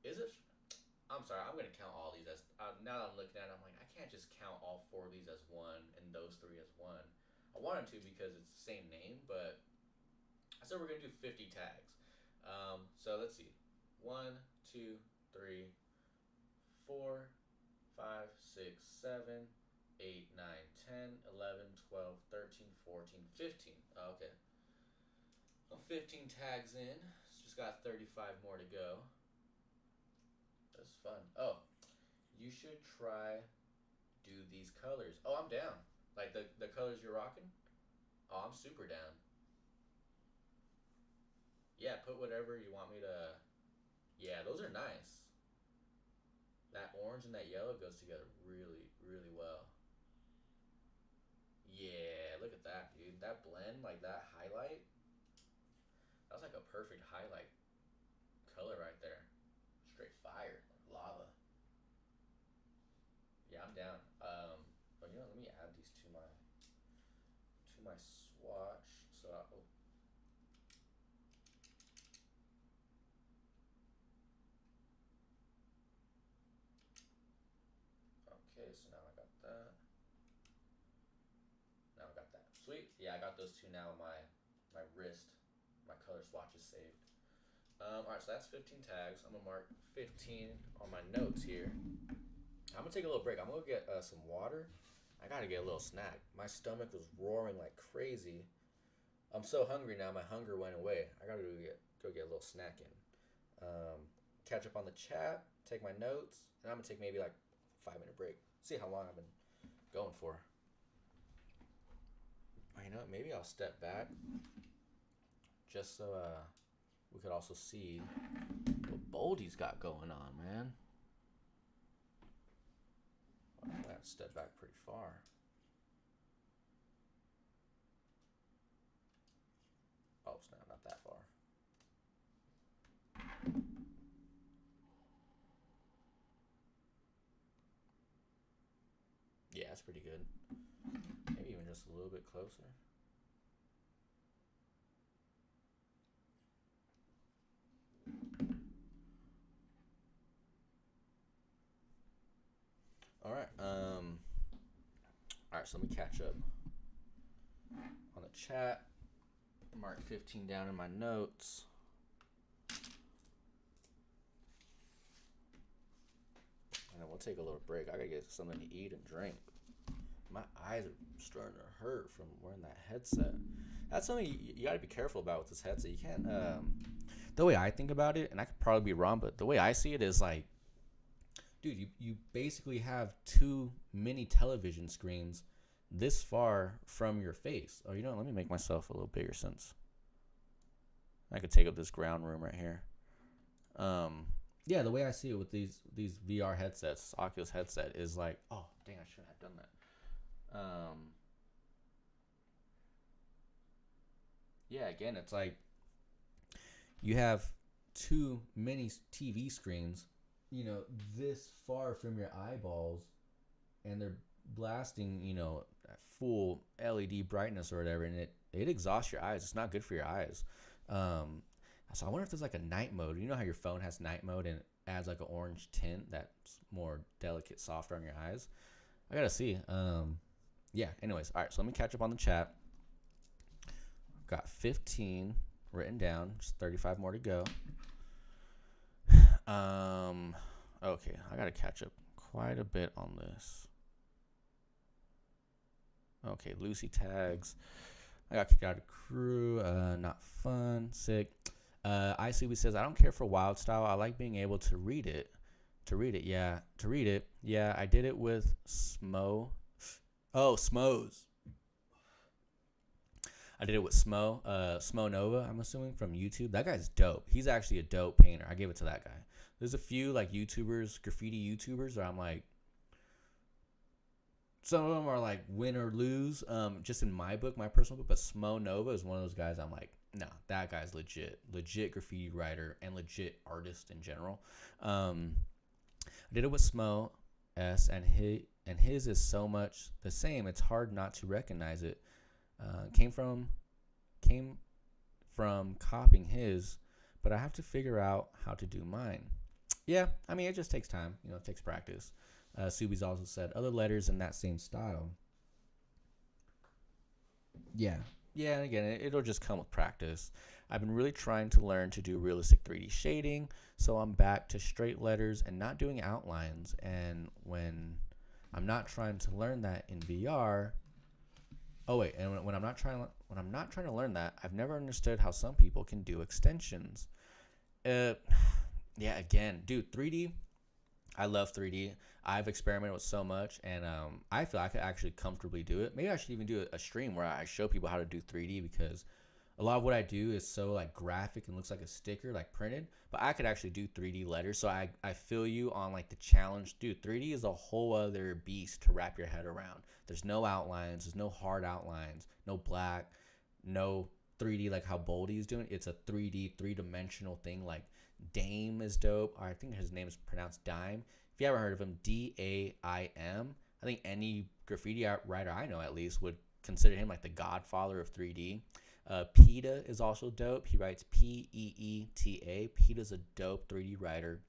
is it? I'm sorry. I'm gonna count all these as. Now that I'm looking at it, I'm like, I can't just count all four of these as one and those three as one. I wanted to because it's the same name, but I said we're gonna do 50 tags. So let's see. 1, 2, 3, 4, 5, 6, 7, 8, 9, 10, 11, 12, 13, 14, 15. Oh, okay. Well, 15 tags in. Just got 35 more to go. That's fun. Oh, you should try do these colors. Oh, I'm down. Like the colors you're rocking? Oh, I'm super down. Yeah, put whatever you want me to. Yeah, those are nice. That orange and that yellow goes together really, really well. Yeah, look at that, dude. That blend, like that highlight, that's like a perfect highlight color right there. Straight fire, like lava. Yeah, I'm down. But you know, let me add these to my swatch. Oh, okay, so now I got that. Now I got that. Sweet. Yeah, I got those two now on my wrist. My color swatch is saved. Alright, so that's 15 tags. I'm gonna mark 15 on my notes here. I'm gonna take a little break. I'm gonna get some water. I gotta get a little snack. My stomach was roaring like crazy. I'm so hungry now. My hunger went away. I gotta go get a little snack in. Catch up on the chat. Take my notes, and I'm gonna take maybe like 5 minute break. See how long I've been going for. You know what? Maybe I'll step back just so we could also see what Boldy's got going on, man. I have to step back pretty far. Oh, it's not that far. Yeah, that's pretty good. Maybe even just a little bit closer. All right. All right. So let me catch up on the chat. Mark 15 down in my notes. And then we'll take a little break. I gotta get something to eat and drink. My eyes are starting to hurt from wearing that headset. That's something you gotta be careful about with this headset. You can't. The way I think about it, and I could probably be wrong, but the way I see it is like, dude, you basically have two mini television screens this far from your face. Oh, you know what? Let me make myself a little bigger since I could take up this ground room right here. Yeah, the way I see it with these VR headsets, Oculus headset, is like, oh, dang, I shouldn't have done that. Yeah, again, it's like you have two mini TV screens, you know, this far from your eyeballs, and they're blasting, you know, at full LED brightness or whatever, and it exhausts your eyes. It's not good for your eyes. So I wonder if there's like a night mode. You know how your phone has night mode and it adds like an orange tint that's more delicate, softer on your eyes. I gotta see. Yeah. Anyways, all right. So let me catch up on the chat. I've got 15 written down. Just 35 more to go. Okay. I gotta catch up quite a bit on this. Okay, Lucy tags. I got kicked out of crew. Not fun. Sick. ICB says, I don't care for wild style. I like being able to read it. Yeah. Yeah, I did it with Smo. Oh, Smos. I did it with Smo Nova, I'm assuming, from YouTube. That guy's dope. He's actually a dope painter. I gave it to that guy. There's a few like YouTubers, graffiti YouTubers, where I'm like, some of them are like win or lose, just in my book, my personal book. But Smo Nova is one of those guys I'm like, nah, that guy's legit graffiti writer and legit artist in general. I did it with Smo S, and his is so much the same. It's hard not to recognize it. Came from copying his, but I have to figure out how to do mine. Yeah, I mean, it just takes time. It takes practice. Subi's also said other letters in that same style. Yeah. Yeah, and again, it'll just come with practice. I've been really trying to learn to do realistic 3D shading, so I'm back to straight letters and not doing outlines. And when I'm not trying to learn that in VR, and when I'm not trying to learn that, I've never understood how some people can do extensions. Yeah, again, dude, 3D. I love 3D. I've experimented with so much, and I feel I could actually comfortably do it. Maybe I should even do a stream where I show people how to do 3D, because a lot of what I do is so like graphic and looks like a sticker, like printed. But I could actually do 3D letters, so I feel you on like the challenge. Dude, 3D is a whole other beast to wrap your head around. There's no outlines. There's no hard outlines. No black. No 3D like how Boldy's doing. It's a 3D, three-dimensional thing. Like Dame is dope. Or I think his name is pronounced Dime. If you haven't heard of him, Daim. I think any graffiti writer I know at least would consider him like the godfather of 3D. PETA is also dope. He writes Peeta. PETA's a dope 3D writer.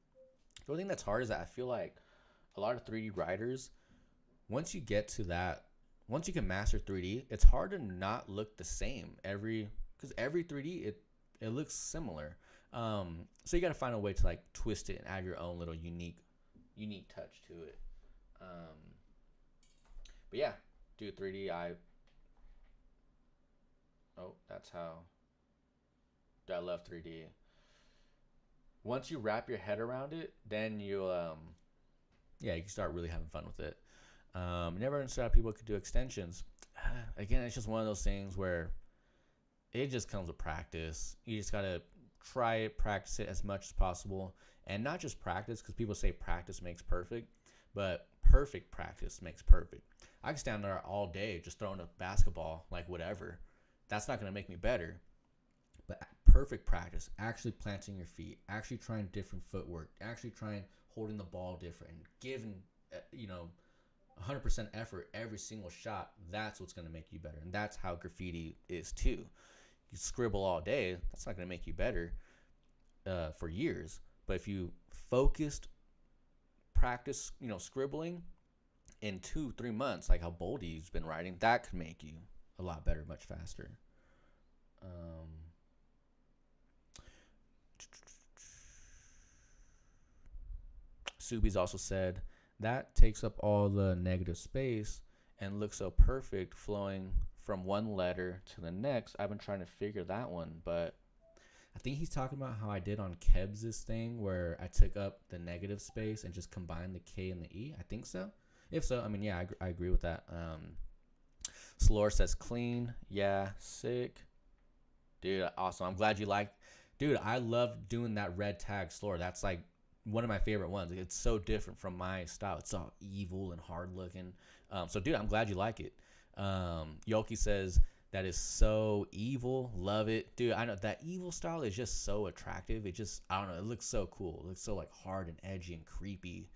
The only thing that's hard is that I feel like a lot of 3D writers, once you get to that, once you can master 3D, it's hard to not look the same because every 3D it looks similar. So you got to find a way to like twist it and add your own little unique touch to it. But yeah, dude, 3D. That's how. Dude, I love 3D. Once you wrap your head around it, then you can start really having fun with it. Never understood how people could do extensions. Again, it's just one of those things where it just comes with practice. You just gotta try it, practice it as much as possible, and not just practice, because people say practice makes perfect, but perfect practice makes perfect. I can stand there all day just throwing a basketball, like whatever. That's not gonna make me better. But perfect practice, actually planting your feet, actually trying different footwork, actually trying holding the ball different, and giving 100% effort every single shot, that's what's going to make you better. And that's how graffiti is too. You scribble all day, that's not going to make you better for years. But if you focused practice, scribbling in 2-3 months, like how Boldy's been writing, that could make you a lot better, much faster. Subi's also said, that takes up all the negative space and looks so perfect flowing from one letter to the next. I've been trying to figure that one, but I think he's talking about how I did on Kebs' thing where I took up the negative space and just combined the K and the E. I think so. If so, I mean, yeah, I agree with that. Slore says clean. Yeah, sick. Dude, awesome. I'm glad you like. Dude, I love doing that red tag Slore. That's like one of my favorite ones. It's so different from my style. It's all evil and hard looking. So dude, I'm glad you like it. Yoki says that is so evil. Love it. Dude, I know that evil style is just so attractive. It just, I don't know, it looks so cool. It looks so like hard and edgy and creepy.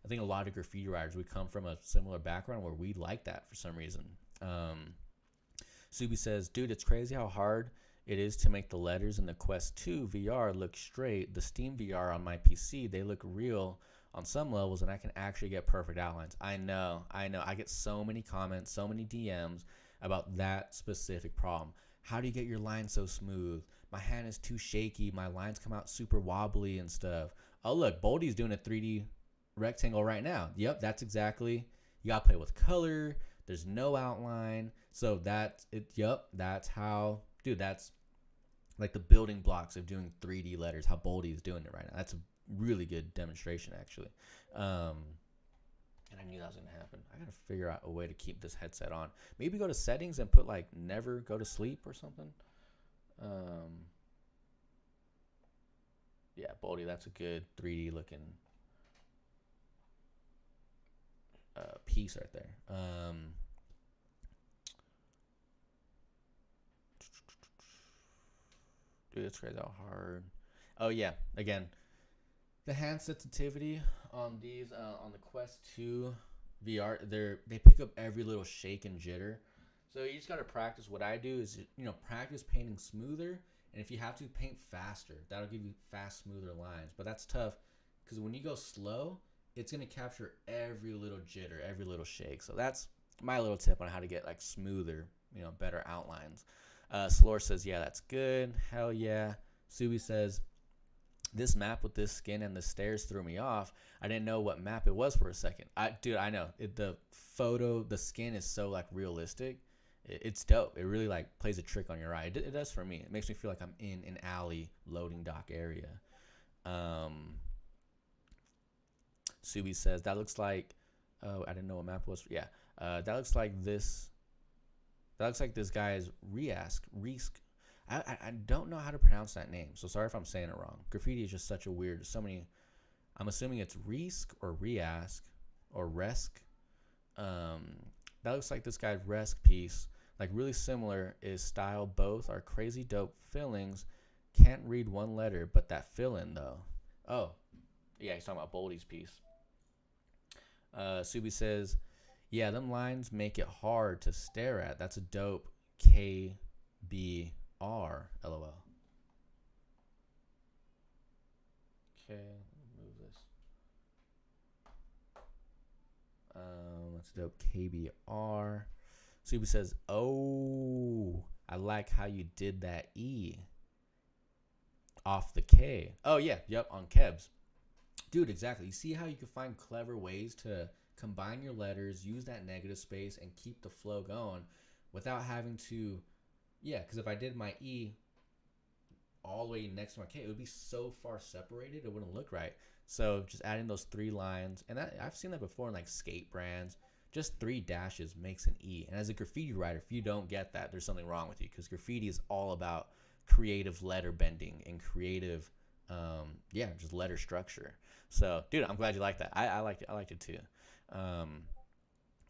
I think a lot of graffiti writers, we come from a similar background where we like that for some reason. Subi says, dude, it's crazy how hard it is to make the letters in the Quest 2 VR look straight. The Steam VR on my PC, they look real on some levels, and I can actually get perfect outlines. I know. I get so many comments, so many DMs about that specific problem. How do you get your lines so smooth? My hand is too shaky. My lines come out super wobbly and stuff. Oh, look, Boldy's doing a 3D rectangle right now. Yep, that's exactly. You got to play with color. There's no outline. So that's it. Yep, that's how. Dude, that's like the building blocks of doing 3D letters, how Boldy is doing it right now. That's a really good demonstration, actually. And I knew that was going to happen. I got to figure out a way to keep this headset on. Maybe go to settings and put like never go to sleep or something. Yeah, Boldy, that's a good 3D looking piece right there. Dude, it's crazy how hard. Oh yeah, again, the hand sensitivity on these on the Quest 2 VR, they pick up every little shake and jitter. So you just gotta practice. What I do is practice painting smoother, and if you have to paint faster, that'll give you fast, smoother lines. But that's tough because when you go slow, it's gonna capture every little jitter, every little shake. So that's my little tip on how to get like smoother, better outlines. Slor says, yeah, that's good. Hell yeah. Subi says, this map with this skin and the stairs threw me off. I didn't know what map it was for a second. I know. The skin is so like realistic. It's dope. It really like plays a trick on your eye. It does for me. It makes me feel like I'm in an alley loading dock area. Subi says, that looks like, oh, I didn't know what map it was. Yeah. That looks like this guy's Resk. I don't know how to pronounce that name, so sorry if I'm saying it wrong. Graffiti is just such a weird. So many. I'm assuming it's Resk or Reask or Resk. That looks like this guy's Resk piece. Like really similar is style. Both are crazy dope fillings. Can't read one letter, but that fill-in though. Oh, yeah, he's talking about Boldy's piece. Subi says, yeah, them lines make it hard to stare at. That's a dope KBR, LOL. Okay, let me move this. That's dope KBR. Subi says, oh, I like how you did that E off the K. Oh, yeah, yep, on Kebs. Dude, exactly. You see how you can find clever ways to combine your letters, use that negative space, and keep the flow going without having to, because if I did my E all the way next to my K, it would be so far separated, it wouldn't look right. So just adding those 3 lines, and I've seen that before in like skate brands, just 3 dashes makes an E. And as a graffiti writer, if you don't get that, there's something wrong with you, because graffiti is all about creative letter bending and creative, just letter structure. So, dude, I'm glad you like that. I liked it. I liked it too. I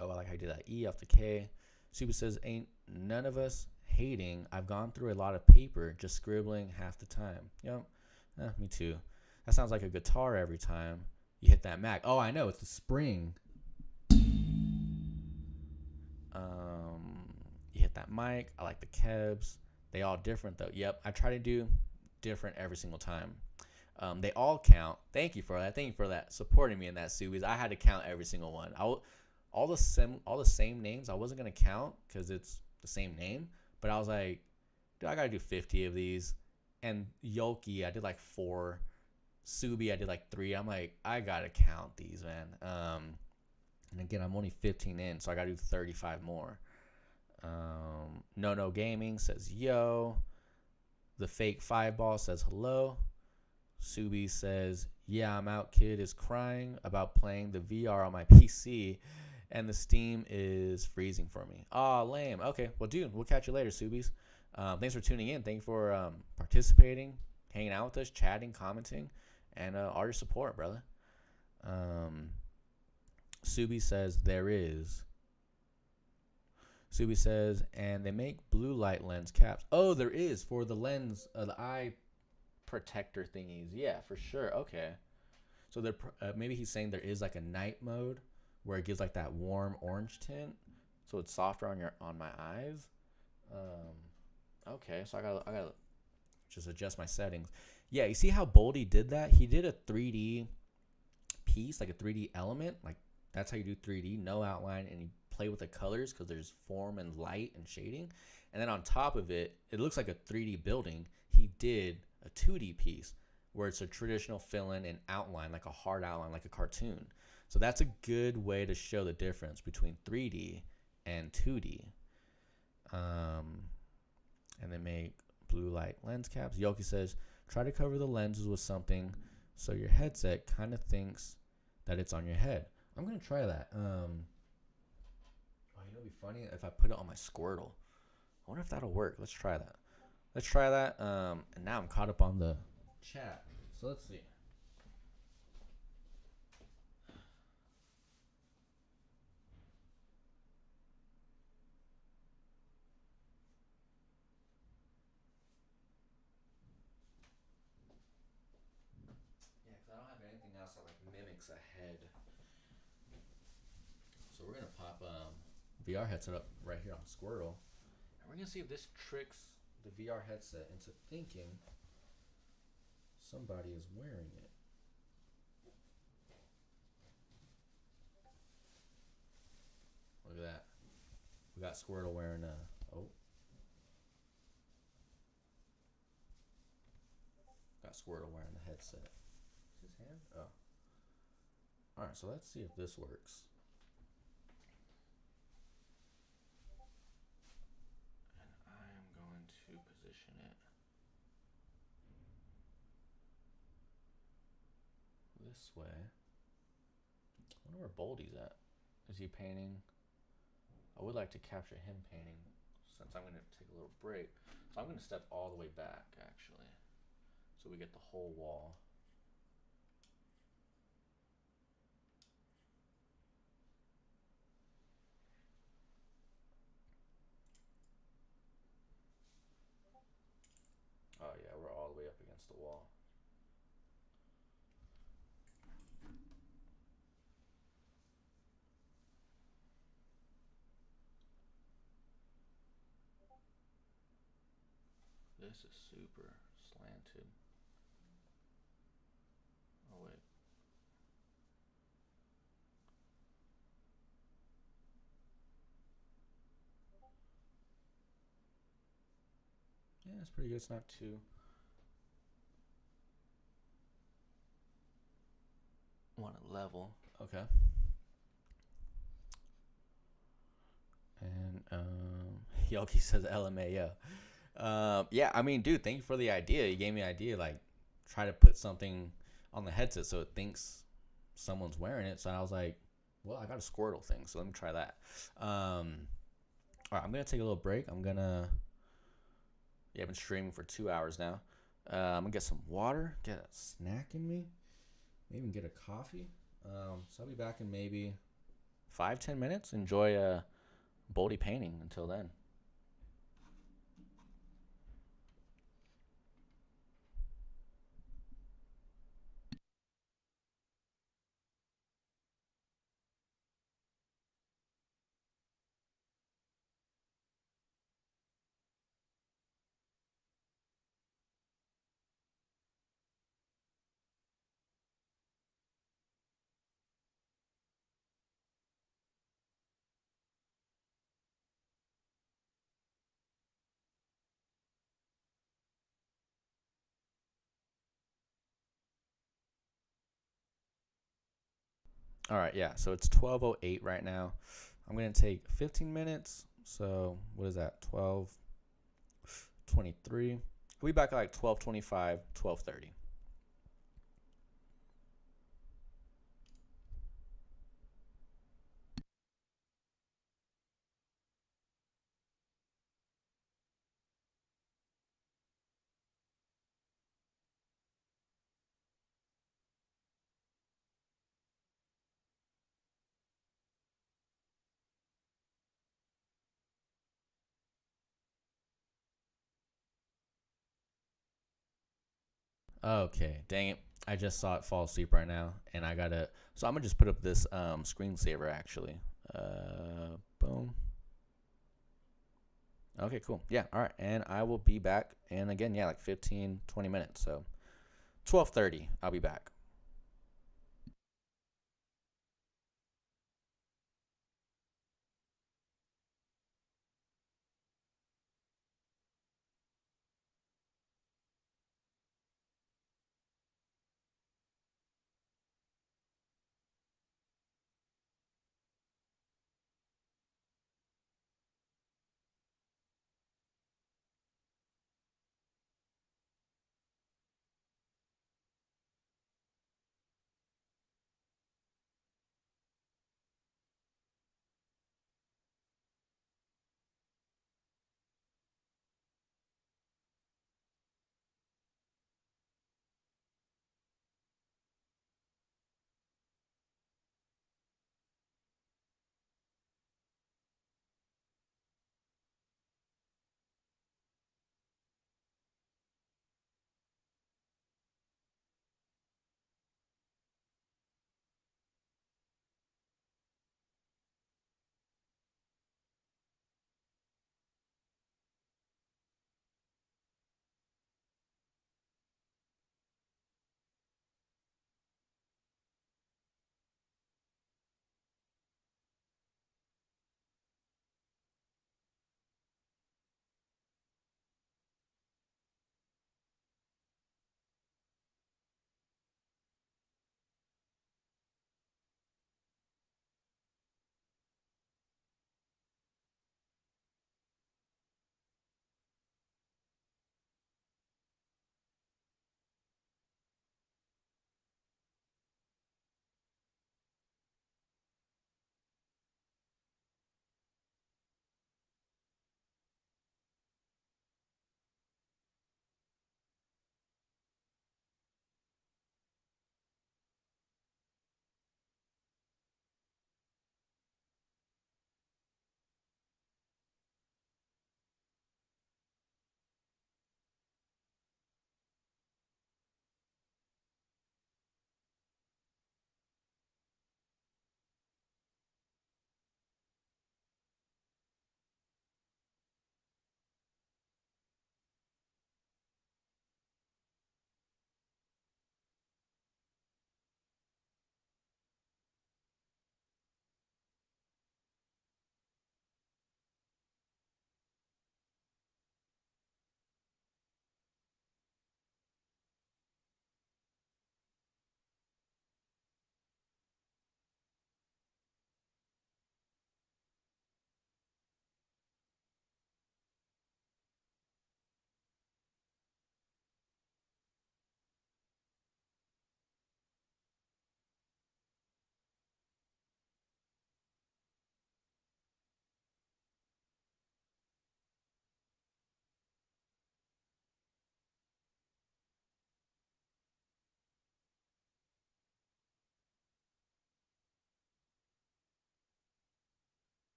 like how you did that E off the K. Super says, ain't none of us hating. I've gone through a lot of paper, just scribbling half the time. Yep. Me too. That sounds like a guitar every time you hit that Mac. Oh, I know. It's the spring. You hit that mic. I like the Kebs. They all different though. Yep. I try to do different every single time. They all count. Thank you for that. Thank you for that. Supporting me in that, Subies. I had to count every single one. All the same names. I wasn't gonna count because it's the same name. But I was like, dude, I gotta do 50 of these. And Yoki, I did like 4. Subi, I did like 3. I'm like, I gotta count these, man. And again, I'm only 15 in, so I gotta do 35 more. No Gaming says yo. The fake 5-ball says hello. Subi says, yeah, I'm out. Kid is crying about playing the VR on my PC, and the Steam is freezing for me. Aw, lame. Okay, well, dude, we'll catch you later, Subies. Thanks for tuning in. Thank you for participating, hanging out with us, chatting, commenting, and all your support, brother. Subi says there is. Subi says, and they make blue light lens caps. Oh, there is for the lens, the eye protector thingies. Yeah, for sure. Okay. So there, maybe he's saying there is like a night mode where it gives like that warm orange tint, so it's softer on my eyes. Okay, so I gotta just adjust my settings. Yeah, you see how Boldy did that? He did a 3D piece, like a 3D element. Like that's how you do 3D, no outline, and you play with the colors because there's form and light and shading. And then on top of it, it looks like a 3D building. He did a 2D piece where it's a traditional fill-in and outline, like a hard outline, like a cartoon. So that's a good way to show the difference between 3D and 2D. And they make blue light lens caps. Yoki says, try to cover the lenses with something so your headset kind of thinks that it's on your head. I'm gonna try that. Oh, you know, it'd be funny if I put it on my Squirtle. I wonder if that'll work. Let's try that. Let's try that. And now I'm caught up on the chat. So let's see. Yeah, because I don't have anything else that like mimics a head. So we're gonna pop VR headset up right here on Squirtle, and we're gonna see if this tricks the VR headset into thinking somebody is wearing it. Look at that. We got Squirtle wearing a. Oh. Got Squirtle wearing the headset. Is his hand? Oh. Alright, so let's see if this works. And I am going to position it this way. I wonder where Boldy's at. Is he painting? I would like to capture him painting since I'm going to take a little break. So I'm going to step all the way back, actually, so we get the whole wall. Oh yeah, we're all the way up against the wall. This is super slanted. Oh wait. Yeah, it's pretty good. It's not too. Want it level. Okay. And Yogi says LMAO. Yeah, I mean, dude, thank you for the idea. You gave me an idea. Like, try to put something on the headset so it thinks someone's wearing it. So I was like, well, I got a Squirtle thing, so let me try that. All right, I'm gonna take a little break. I've been streaming for 2 hours now. I'm gonna get some water, get a snack in me, maybe even get a coffee. So I'll be back in maybe 5-10 minutes. Enjoy Boldy painting until then. All right, yeah. So it's 12:08 right now. I'm gonna take 15 minutes. So what is that? 12:23. I'll be back at like 12:25, 12:30. Okay, dang it. I just saw it fall asleep right now, and I gotta. So I'm gonna just put up this screensaver actually. Boom. Okay, cool. Yeah, all right. And I will be back. And again, yeah, like 15, 20 minutes. So 12:30, I'll be back.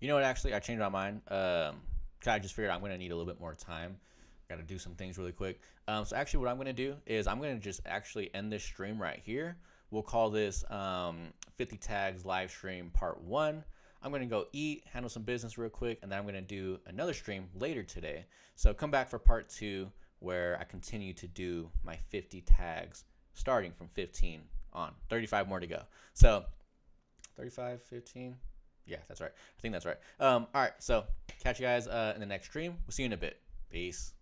You know what? Actually, I changed my mind. 'Cause I just figured I'm gonna need a little bit more time. Got to do some things really quick. So actually, what I'm gonna do is I'm gonna just actually end this stream right here. We'll call this 50 tags live stream part 1. I'm gonna go eat, handle some business real quick, and then I'm gonna do another stream later today. So come back for part 2, where I continue to do my 50 tags, starting from 15 on. 35 more to go. So 35, 15. Yeah, that's right. I think that's right. All right. So catch you guys in the next stream. We'll see you in a bit. Peace.